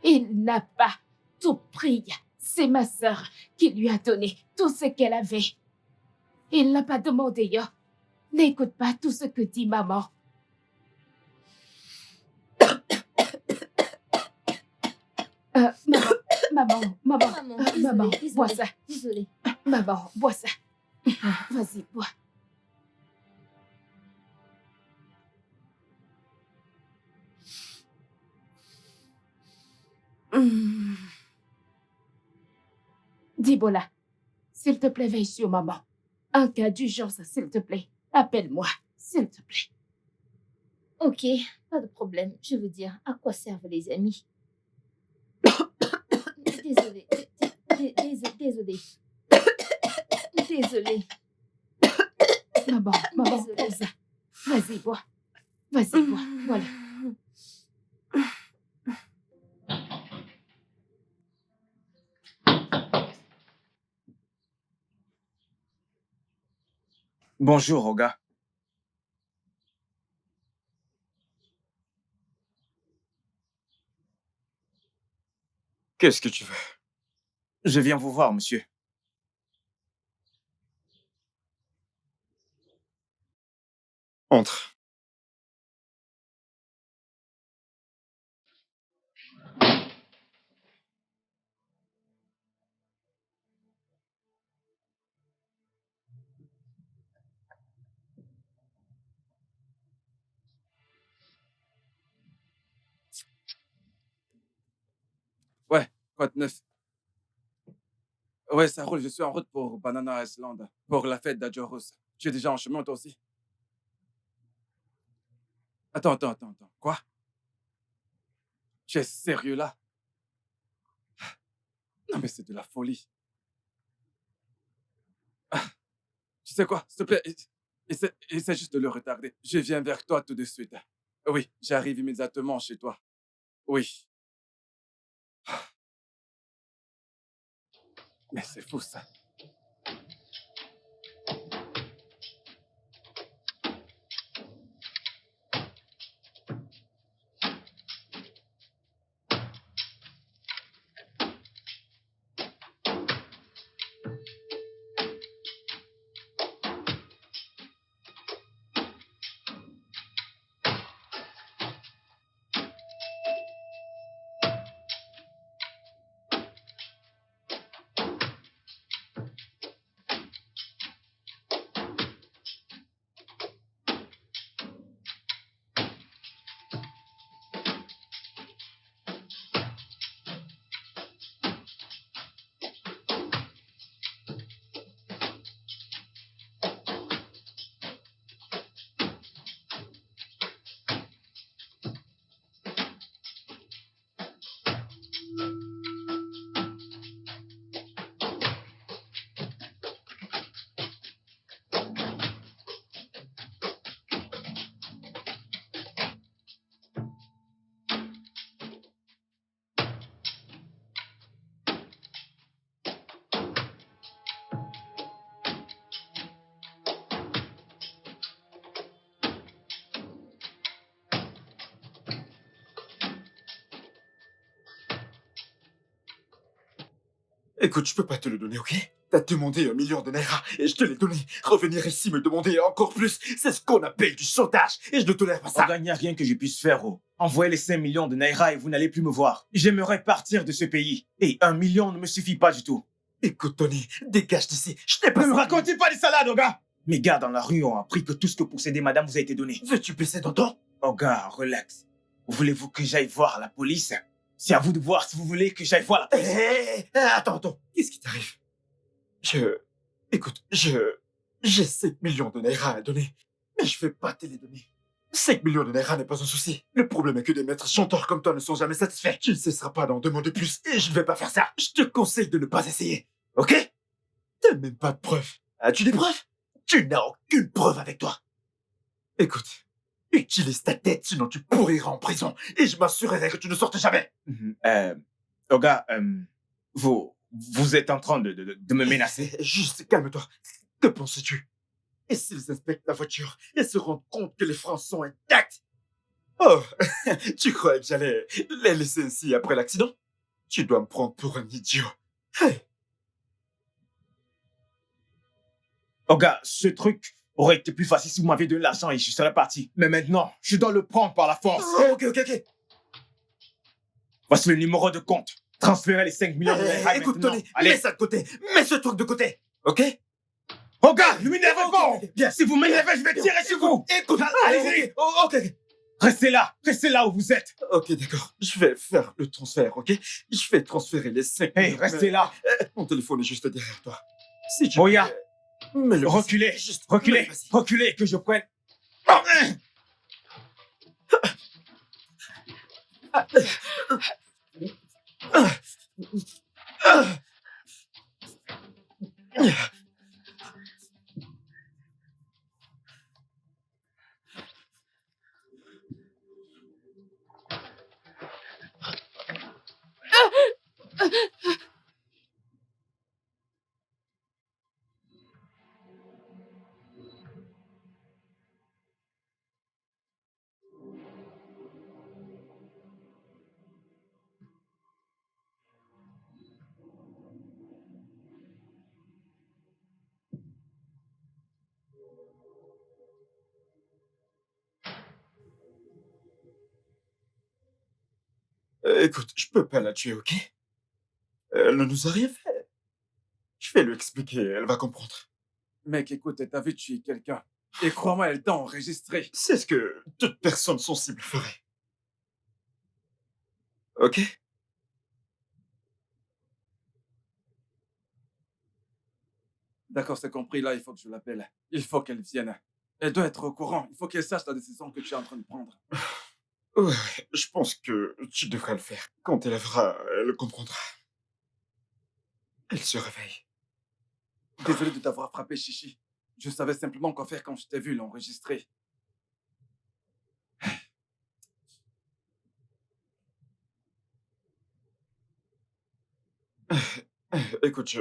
Il n'a pas tout pris. C'est ma sœur qui lui a donné tout ce qu'elle avait. Il n'a pas demandé. N'écoute pas tout ce que dit maman. Maman, Désolée, bois ça. désolée. Maman, bois ça. Vas-y, bois. Dibola, s'il te plaît, veille sur maman. En cas d'urgence, s'il te plaît, appelle-moi, s'il te plaît. Ok, pas de problème. Je veux dire, à quoi servent les amis? Désolée. Désolée. Désolée. Maman, Désolée. pose ça. Vas-y, bois. Vas-y, bois. Voilà. Bonjour, Oga. Qu'est-ce que tu veux? Je viens vous voir, monsieur. Entre. Ouais, quoi de neuf? Ouais, ça roule. Je suis en route pour Banana Island, pour la fête d'Adjoros. Tu es déjà en chemin, toi aussi? Attends. Quoi? Tu es sérieux là? Non, mais c'est de la folie. Tu sais quoi? S'il te plaît, essaie juste de le retarder. Je viens vers toi tout de suite. Oui, j'arrive immédiatement chez toi. Oui. Mais c'est fou, ça. Écoute, je peux pas te le donner, ok? T'as demandé 1 million de naira et je te l'ai donné. Revenir ici me demander encore plus, c'est ce qu'on appelle du chantage et je ne tolère pas ça. Oga, il n'y a rien que je puisse faire, oh. Envoyez les 5 millions de naira et vous n'allez plus me voir. J'aimerais partir de ce pays. Et 1 million ne me suffit pas du tout. Écoute, Tony, dégage d'ici. Je t'ai pas... Ne me racontez pas des salades, Oga! Mes gars dans la rue ont appris que tout ce que possédait madame vous a été donné. Veux-tu baisser ton ton? Oga, relax. Voulez-vous que j'aille voir la police? C'est à vous de voir si vous voulez que j'aille voir la police. Attends. Qu'est-ce qui t'arrive? Écoute, j'ai 7 millions de naira à donner. Mais je vais pas te les donner. 5 millions de Naira n'est pas un souci. Le problème est que des maîtres chanteurs comme toi ne sont jamais satisfaits. Tu ne cesseras pas d'en demander plus et je ne vais pas faire ça. Je te conseille de ne pas essayer. Ok? T'as même pas de preuves. As-tu des preuves? Tu n'as aucune preuve avec toi. Écoute, utilise ta tête sinon tu pourriras en prison et je m'assurerai que tu ne sortes jamais. Oga, vous êtes en train de me menacer. Juste calme-toi. Que penses-tu? Et s'ils inspectent la voiture et se rendent compte que les freins sont intacts? Oh, tu croyais que j'allais les laisser ainsi après l'accident? Tu dois me prendre pour un idiot. Hey. Oga, ce truc aurait été plus facile si vous m'aviez donné l'argent et je serais parti. Mais maintenant, je dois le prendre par la force. Ok. Voici le numéro de compte. Transférez les 5 millions de Naira Écoute, maintenant. Tony, Allez. mets ça de côté. Mets ce truc de côté. Ok? Oga, ne m'énervez pas. Bien. Si vous m'énervez, je vais tirer sur vous. Écoute, Allez-y. Ok. Restez là où vous êtes. Ok, d'accord. Je vais faire le transfert, ok? Je vais transférer les 5 Hey, millions. restez là. Mon téléphone est juste derrière toi. Si tu Oya, mets-le. reculez, Juste reculez, mets-le, vas-y. reculez, que je prenne. Écoute, je peux pas la tuer, ok? Elle ne nous a rien fait. Je vais lui expliquer, elle va comprendre. Mec, écoute, t'as vu tuer quelqu'un. Et crois-moi, elle t'a enregistré. C'est ce que toute personne sensible ferait. Ok? D'accord, c'est compris. Là, il faut que je l'appelle. Il faut qu'elle vienne. Elle doit être au courant. Il faut qu'elle sache la décision que tu es en train de prendre. Ouais, je pense que tu devrais le faire. Quand elle verra, elle comprendra. Elle se réveille. Désolé de t'avoir frappé, Chichi. Je savais simplement quoi faire quand je t'ai vu l'enregistrer. Écoute,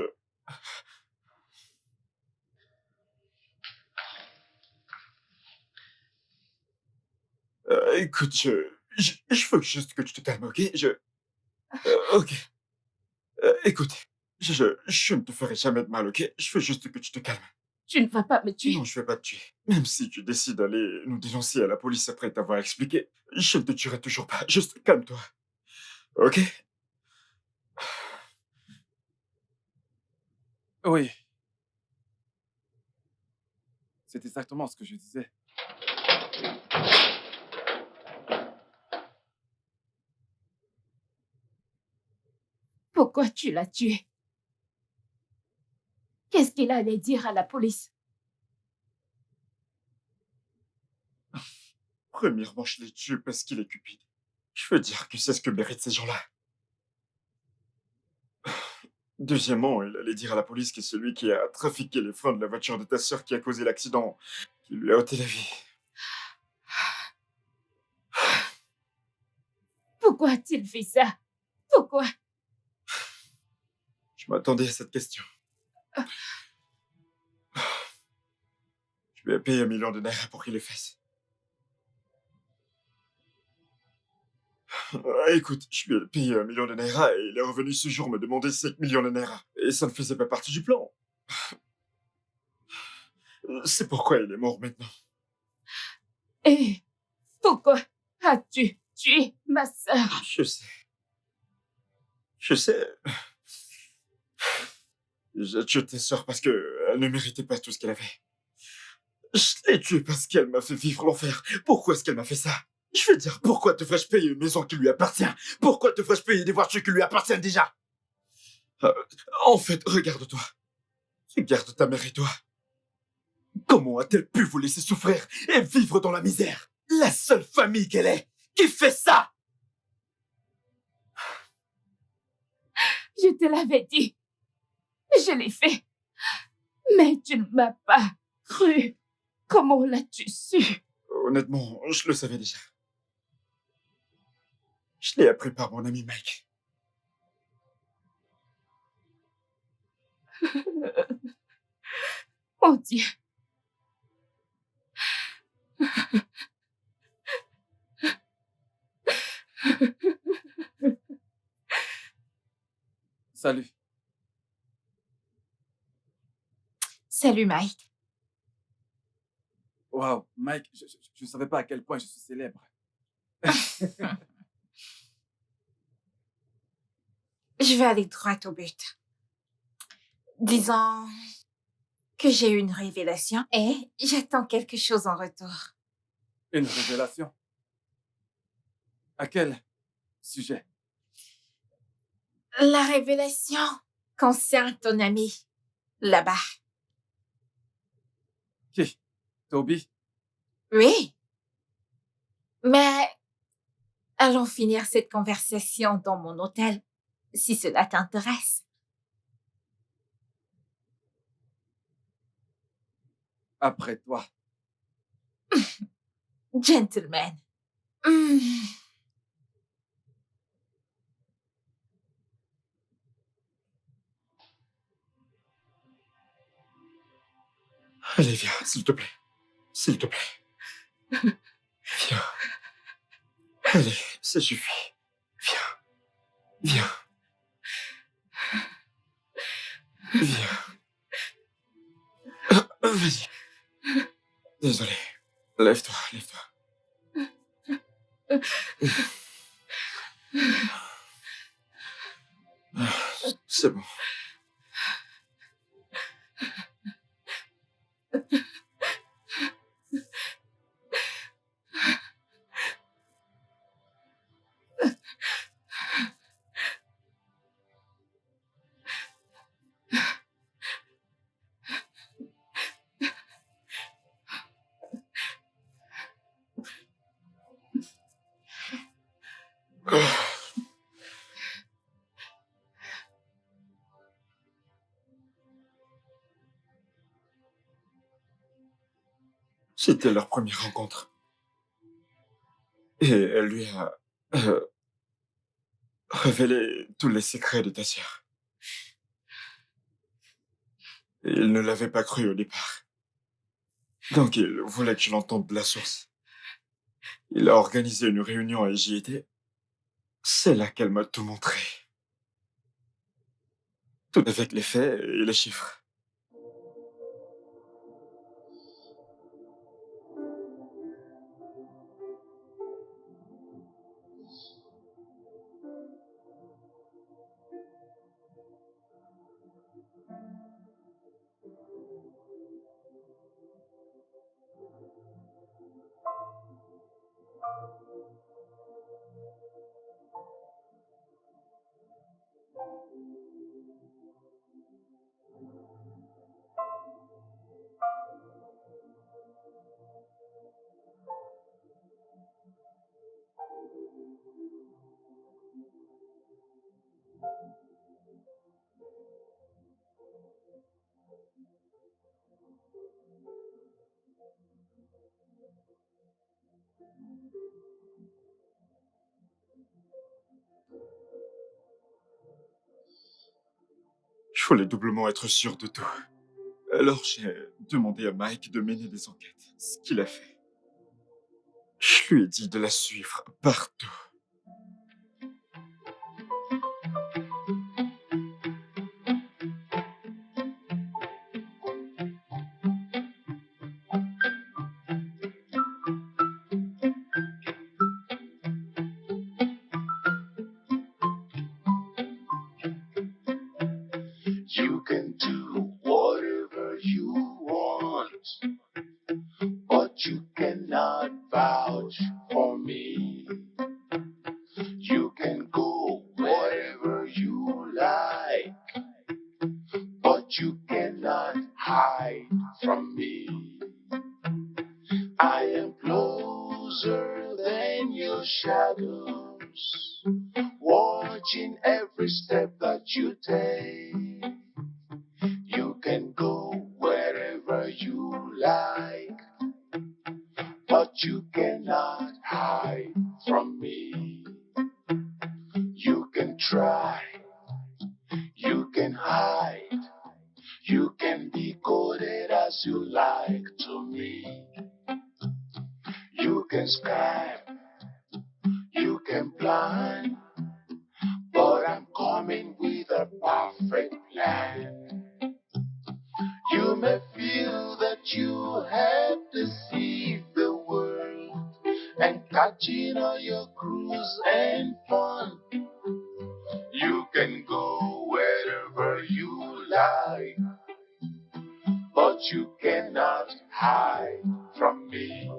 écoute, je veux juste que tu te calmes, ok? Ok. Écoute, je ne te ferai jamais de mal, ok? Je veux juste que tu te calmes. Tu ne vas pas me tuer. Non, je vais pas te tuer. Même si tu décides d'aller nous dénoncer à la police après t'avoir expliqué, je ne te tuerai toujours pas. Juste calme-toi. Ok? Oui. C'est exactement ce que je disais. Pourquoi tu l'as tué? Qu'est-ce qu'il allait dire à la police? Premièrement, je l'ai tué parce qu'il est cupide. Je veux dire que c'est ce que méritent ces gens-là. Deuxièmement, il allait dire à la police que celui qui a trafiqué les freins de la voiture de ta sœur qui a causé l'accident, qui lui a ôté la vie. Pourquoi a-t-il fait ça? Pourquoi? Je m'attendais à cette question. Je lui ai payé 1 million de Naira pour qu'il les fasse. Écoute, je lui ai payé 1 million de Naira et il est revenu ce jour me demander 5 millions de Naira. Et ça ne faisait pas partie du plan. C'est pourquoi il est mort maintenant. Et pourquoi as-tu tué ma sœur? Je sais. Je sais. J'ai tué ta sœur parce qu'elle ne méritait pas tout ce qu'elle avait. Je l'ai tuée parce qu'elle m'a fait vivre l'enfer. Pourquoi est-ce qu'elle m'a fait ça? Je veux dire, pourquoi devrais-je payer une maison qui lui appartient? Pourquoi devrais-je payer des voitures qui lui appartiennent déjà? En fait, regarde-toi. Regarde ta mère et toi. Comment a-t-elle pu vous laisser souffrir et vivre dans la misère? La seule famille qu'elle est, qui fait ça? Je te l'avais dit. Je l'ai fait. Mais tu ne m'as pas cru. Comment l'as-tu su? Honnêtement, je le savais déjà. Je l'ai appris par mon ami Mike. Mon Dieu. Salut. Salut, Mike. Waouh, Mike, je ne savais pas à quel point je suis célèbre. Je vais aller droit au but. Disons que j'ai eu une révélation et j'attends quelque chose en retour. Une révélation. À quel sujet? La révélation concerne ton ami, là-bas. Qui? Toby? Oui. Mais allons finir cette conversation dans mon hôtel, si cela t'intéresse. Après toi. Gentleman. Allez, viens, s'il te plaît. S'il te plaît. Viens. Allez, ça suffit. Viens. Viens. Viens. Vas-y. Désolé. Lève-toi, lève-toi. C'est bon. C'était leur première rencontre. Et elle lui a révélé tous les secrets de ta sœur. Et il ne l'avait pas cru au départ. Donc il voulait que je l'entende de la source. Il a organisé une réunion et j'y étais. C'est là qu'elle m'a tout montré. Tout avec les faits et les chiffres. Je voulais doublement être sûr de tout. Alors j'ai demandé à Mike de mener des enquêtes, ce qu'il a fait. Je lui ai dit de la suivre partout. You can do whatever you want, but you cannot vouch for me. You can go wherever you like, but you cannot hide from me. closer than your shadows, watching every step that you take. You can go wherever you like, but you cannot hide from me. You can try, you can hide, you can be coded as you like to me. You can scam, you can plan, but I'm coming with a perfect plan. You may feel that you have deceived the world and catching all your cruise and fun. You can go wherever you like, but you cannot hide from me.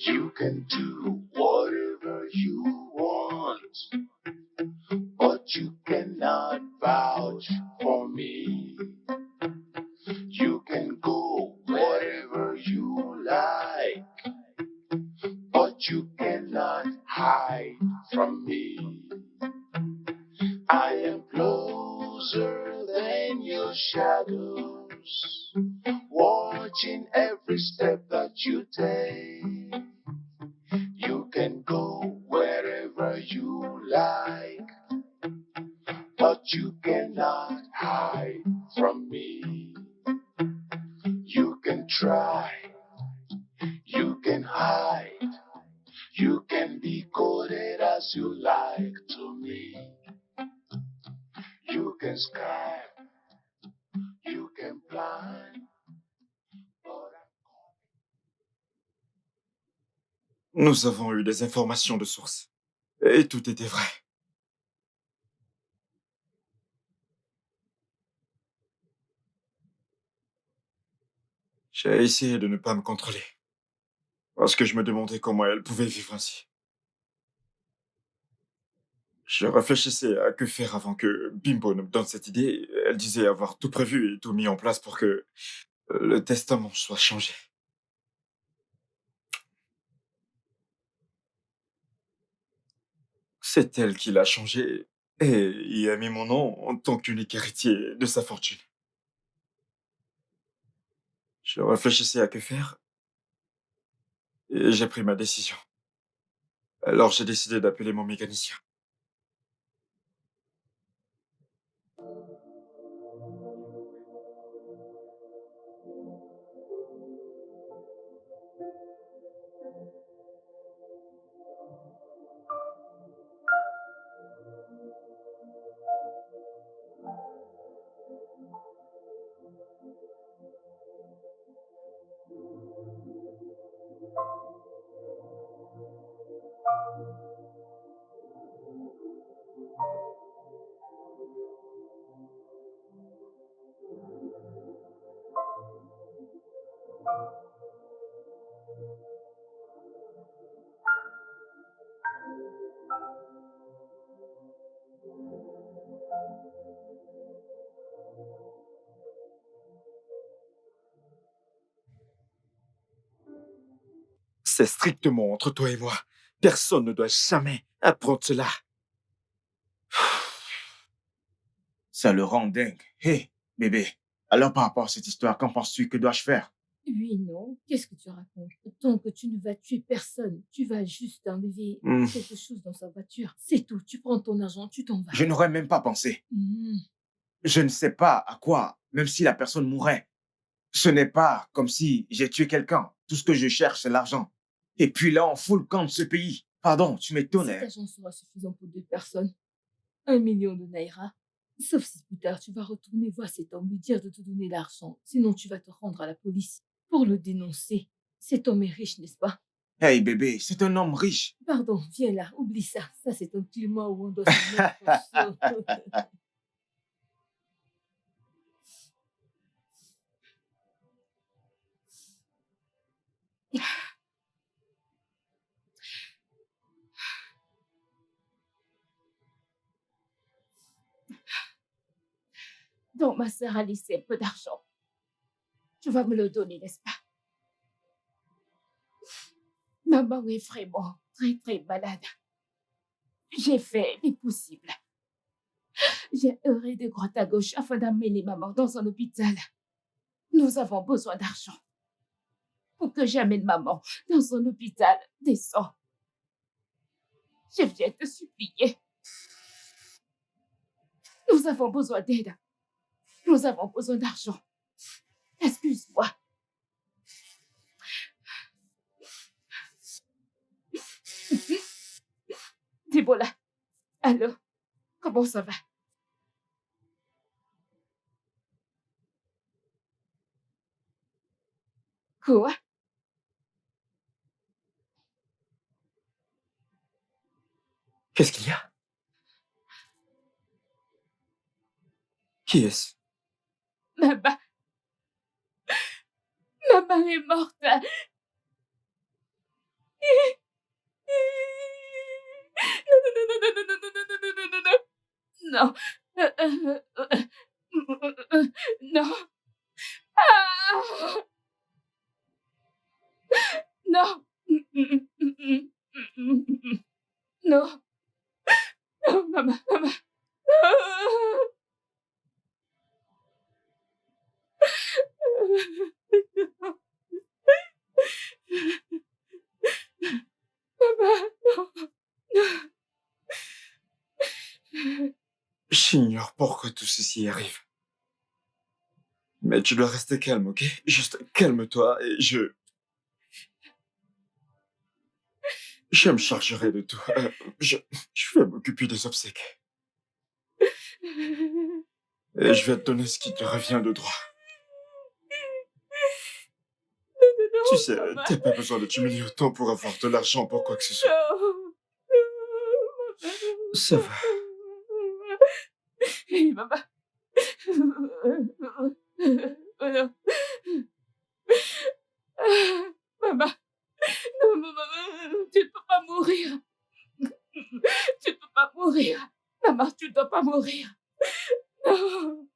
You can do whatever you want, but you cannot vouch for me. You can go wherever you like, but you cannot hide from me. I am closer than your shadows, watching every step that you take. You can go wherever you like, but you cannot hide from me. You can try, you can hide, you can be coded as you like to me. You can scam, you can plan, but Nous avons eu des informations de source. Et tout était vrai. J'ai essayé de ne pas me contrôler. Parce que je me demandais comment elle pouvait vivre ainsi. Je réfléchissais à que faire avant que Bimbo ne me donne cette idée. Elle disait avoir tout prévu et tout mis en place pour que le testament soit changé. C'est elle qui l'a changé et y a mis mon nom en tant qu'unique héritier de sa fortune. Je réfléchissais à que faire et j'ai pris ma décision. Alors j'ai décidé d'appeler mon mécanicien. C'est strictement entre toi et moi. Personne ne doit jamais apprendre cela. Ça le rend dingue. Hé, bébé, alors par rapport à cette histoire, qu'en penses-tu? Que dois-je faire? Oui, non. Qu'est-ce que tu racontes? Tant que tu ne vas tuer personne, tu vas juste enlever quelque chose dans sa voiture. C'est tout. Tu prends ton argent, tu t'en vas. Je n'aurais même pas pensé. Je ne sais pas à quoi, même si la personne mourrait. Ce n'est pas comme si j'ai tué quelqu'un. Tout ce que je cherche, c'est l'argent. Et puis là, on fout le camp de ce pays. Pardon, tu m'étonnes. Cet argent sera suffisant pour 2 personnes. 1 million de naira. Sauf si plus tard, tu vas retourner voir cet homme, lui dire de te donner l'argent. Sinon, tu vas te rendre à la police pour le dénoncer. Cet homme est riche, n'est-ce pas? Hey bébé, c'est un homme riche. Pardon, viens là, oublie ça. Ça, c'est un climat où on doit se mettre chaud. Donc, ma sœur a laissé un peu d'argent. Tu vas me le donner, n'est-ce pas? Maman est vraiment très, très malade. J'ai fait l'impossible. J'ai erré de droite à gauche afin d'amener maman dans un hôpital. Nous avons besoin d'argent pour que j'amène maman dans un hôpital décent. Je viens te supplier. Nous avons besoin d'aide. Nous avons besoin d'argent. Excuse-moi. Debola, allô, comment ça va? Quoi? Qu'est-ce qu'il y a? Qui est-ce? Maman. Maman est morte. Non. Non. Ah. Non. Non. Non, maman, maman. Maman, non. J'ignore pourquoi tout ceci arrive. Mais tu dois rester calme, ok? Juste calme-toi et je me chargerai de tout. Je vais m'occuper des obsèques. Et je vais te donner ce qui te revient de droit. Tu sais, t'as pas besoin de t'humilier autant pour avoir de l'argent pour quoi que ce soit. Ça va. Hey, maman. Oh non. Maman. Non, maman, tu ne peux pas mourir. Tu ne peux pas mourir. Maman, tu ne dois pas mourir. Non.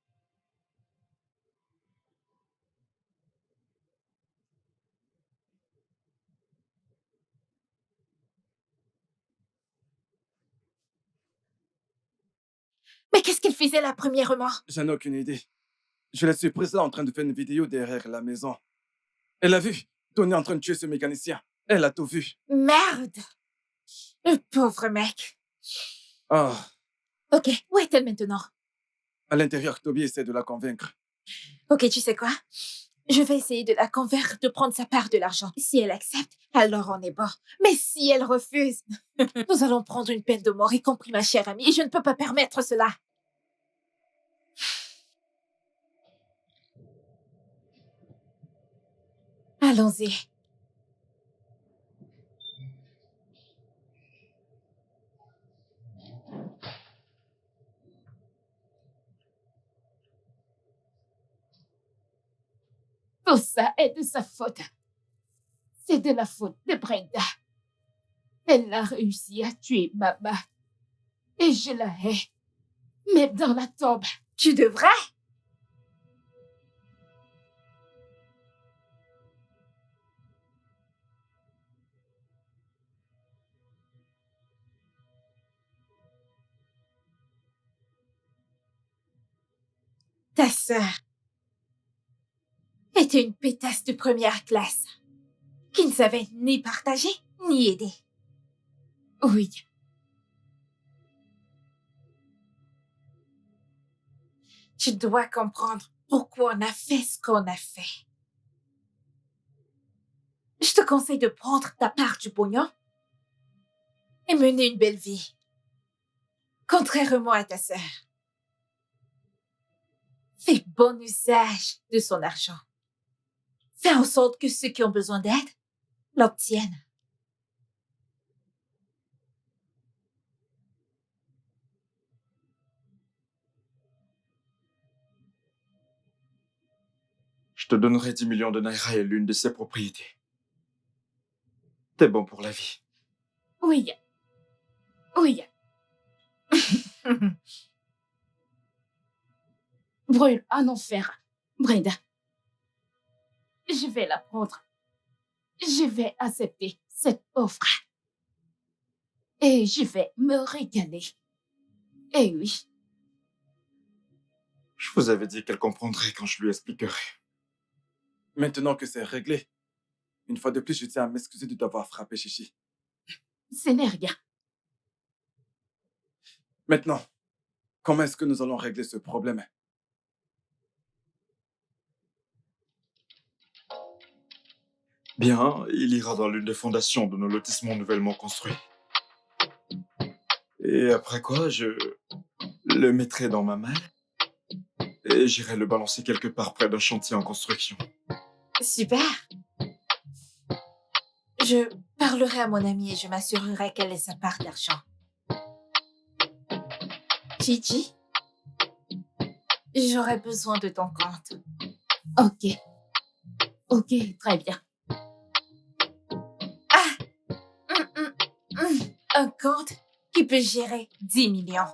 Mais qu'est-ce qu'il faisait là, premièrement? J'en ai aucune idée. Je l'ai surprise là en train de faire une vidéo derrière la maison. Elle a vu Tony en train de tuer ce mécanicien. Elle a tout vu. Merde! Le pauvre mec. Oh, Ok, où est-elle maintenant? à l'intérieur, Toby essaie de la convaincre. Ok, tu sais quoi? Je vais essayer de la convaincre de prendre sa part de l'argent. Si elle accepte, alors on est bon. Mais si elle refuse, nous allons prendre une peine de mort, y compris ma chère amie, et je ne peux pas permettre cela. Allons-y. Tout ça est de sa faute. C'est de la faute de Brenda. Elle a réussi à tuer maman. Et je la hais. Même dans la tombe. Tu devrais. Ta sœur était une pétasse de première classe qui ne savait ni partager ni aider. Oui. Tu dois comprendre pourquoi on a fait ce qu'on a fait. Je te conseille de prendre ta part du pognon et mener une belle vie, contrairement à ta sœur. Fais bon usage de son argent. Fais en sorte que ceux qui ont besoin d'aide l'obtiennent. Je te donnerai 10 millions de Naira et l'une de ses propriétés. T'es bon pour la vie. Oui. Oui. Brûle en enfer. Brenda. Je vais la prendre. Je vais accepter cette offre. Et je vais me régaler. Eh oui. Je vous avais dit qu'elle comprendrait quand je lui expliquerai. Maintenant que c'est réglé, une fois de plus, je tiens à m'excuser de t'avoir frappé, Chichi. Ce n'est rien. Maintenant, comment est-ce que nous allons régler ce problème? Bien, il ira dans l'une des fondations de nos lotissements nouvellement construits. Et après quoi, je le mettrai dans ma malle et j'irai le balancer quelque part près d'un chantier en construction. Super. Je parlerai à mon amie et je m'assurerai qu'elle ait sa part d'argent. Gigi, j'aurai besoin de ton compte. Ok. Ok, très bien. Un compte qui peut gérer 10 millions.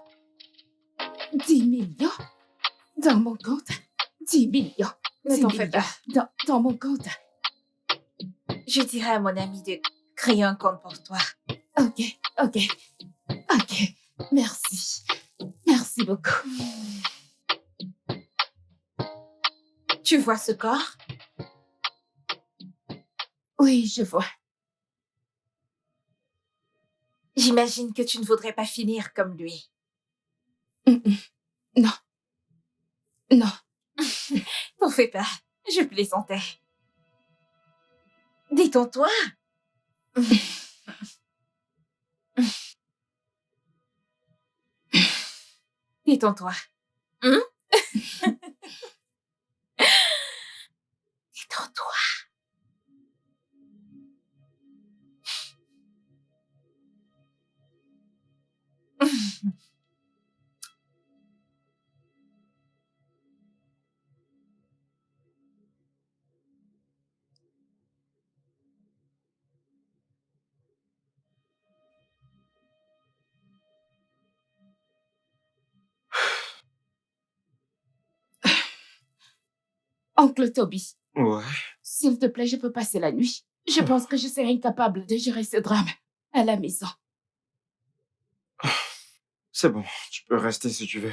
10 millions? Dans mon compte? 10 millions. Ne 10 t'en fais millions. pas. Dans mon compte. Je dirai à mon amie de créer un compte pour toi. Ok, ok. Ok. Merci. Merci beaucoup. Tu vois ce corps? Oui, je vois. J'imagine que tu ne voudrais pas finir comme lui. Non. Non. T'en fais pas. Je plaisantais. Détends-toi. Détends-toi. Détends-toi. Oncle Toby, Ouais. s'il te plaît, je peux passer la nuit. Je pense que je serai incapable de gérer ce drame à la maison. C'est bon, tu peux rester si tu veux.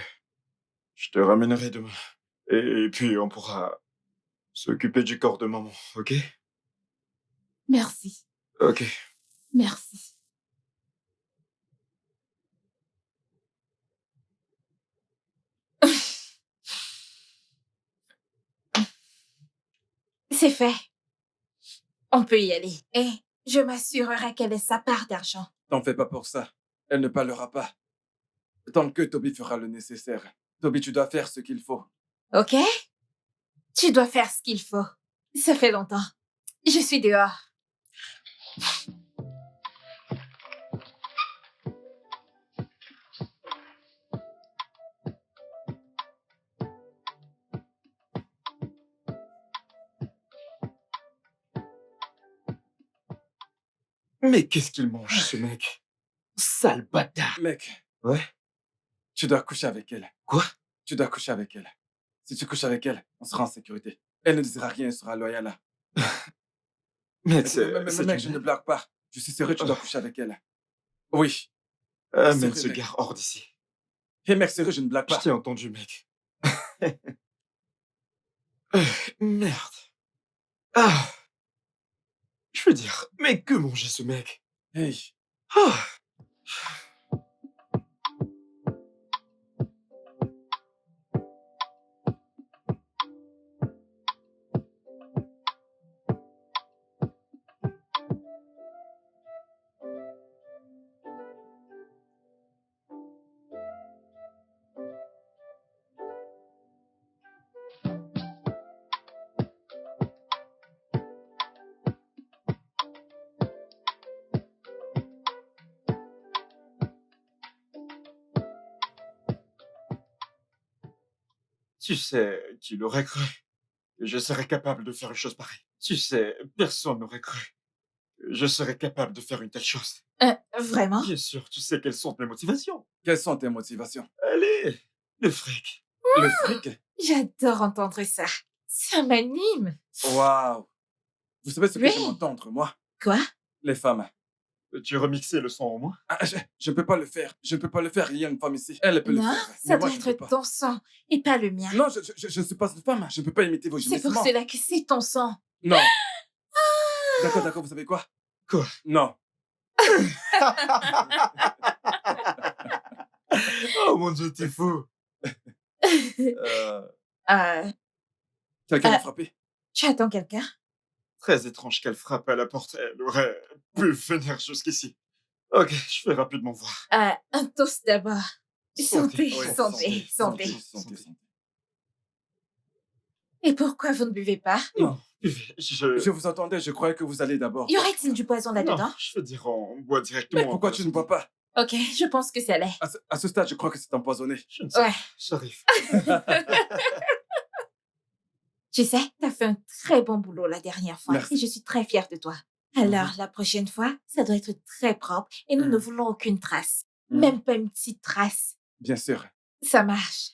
Je te ramènerai demain. Et puis on pourra s'occuper du corps de maman, ok? Merci. Ok. Merci. C'est fait. On peut y aller. Et je m'assurerai qu'elle ait sa part d'argent. T'en fais pas pour ça. Elle ne parlera pas. Tant que Toby fera le nécessaire. Toby, tu dois faire ce qu'il faut. Ok? Tu dois faire ce qu'il faut. Ça fait longtemps. Je suis dehors. Mais qu'est-ce qu'il mange, ce mec? Sale bâtard. Mec, Ouais? tu dois coucher avec elle. Quoi? Tu dois coucher avec elle. Si tu couches avec elle, on sera en sécurité. Elle ne dira rien, elle sera loyale. Mec, Mec, je ne blague pas. Je suis sérieux, tu dois coucher avec elle. Oui. Amène sérieux, ce mec. gars hors d'ici. Hé mec, sérieux, je ne blague Je pas. t'ai entendu, mec. Merde. Ah. Je veux dire, mais que mangeait ce mec? Hey. Ah. Tu sais, qui l'aurait cru que je serais capable de faire une chose pareille. Tu sais, personne n'aurait cru que je serais capable de faire une telle chose. Vraiment? Bien sûr, tu sais quelles sont mes motivations. Quelles sont tes motivations? Allez, le fric. Le fric? J'adore entendre ça. Ça m'anime. Waouh! Vous savez ce que Oui. j'aime entendre, moi? Quoi? Les femmes. Peux-tu remixer le son au moins? Ah, je ne peux pas le faire. Je ne peux pas le faire. Il y a une femme ici. Elle peut le Non, faire. ça Mais moi, doit je ne peux être pas. ton sang et pas le mien. Non, je ne suis pas une femme. Je ne peux pas imiter vos C'est pour gémissements. cela que c'est ton sang. Non. D'accord, vous savez quoi? Quoi? Non. Oh mon Dieu, t'es fou. Quelqu'un m'a Euh. frappé. Tu attends quelqu'un? Très étrange qu'elle frappe à la porte. Elle aurait pu venir jusqu'ici. Ok, je vais rapidement voir. Un toast d'abord. Santé, Ouais, santé, santé. Santé. Et pourquoi vous ne buvez pas? Non. Je... Je vous entendais. Je croyais que vous alliez d'abord. Y aurait-il du poison là-dedans? Non, je veux dire, on boit directement. Mais pourquoi tu ne bois pas? Ok, je pense que ça l'est. À ce stade, je crois que c'est empoisonné. Je ne sais Ouais. pas. J'arrive. Tu sais, t'as fait un très bon boulot la dernière fois. Merci. Et je suis très fière de toi. Alors, la prochaine fois, ça doit être très propre et nous ne voulons aucune trace. Mhm. Même pas une petite trace. Bien sûr. Ça marche.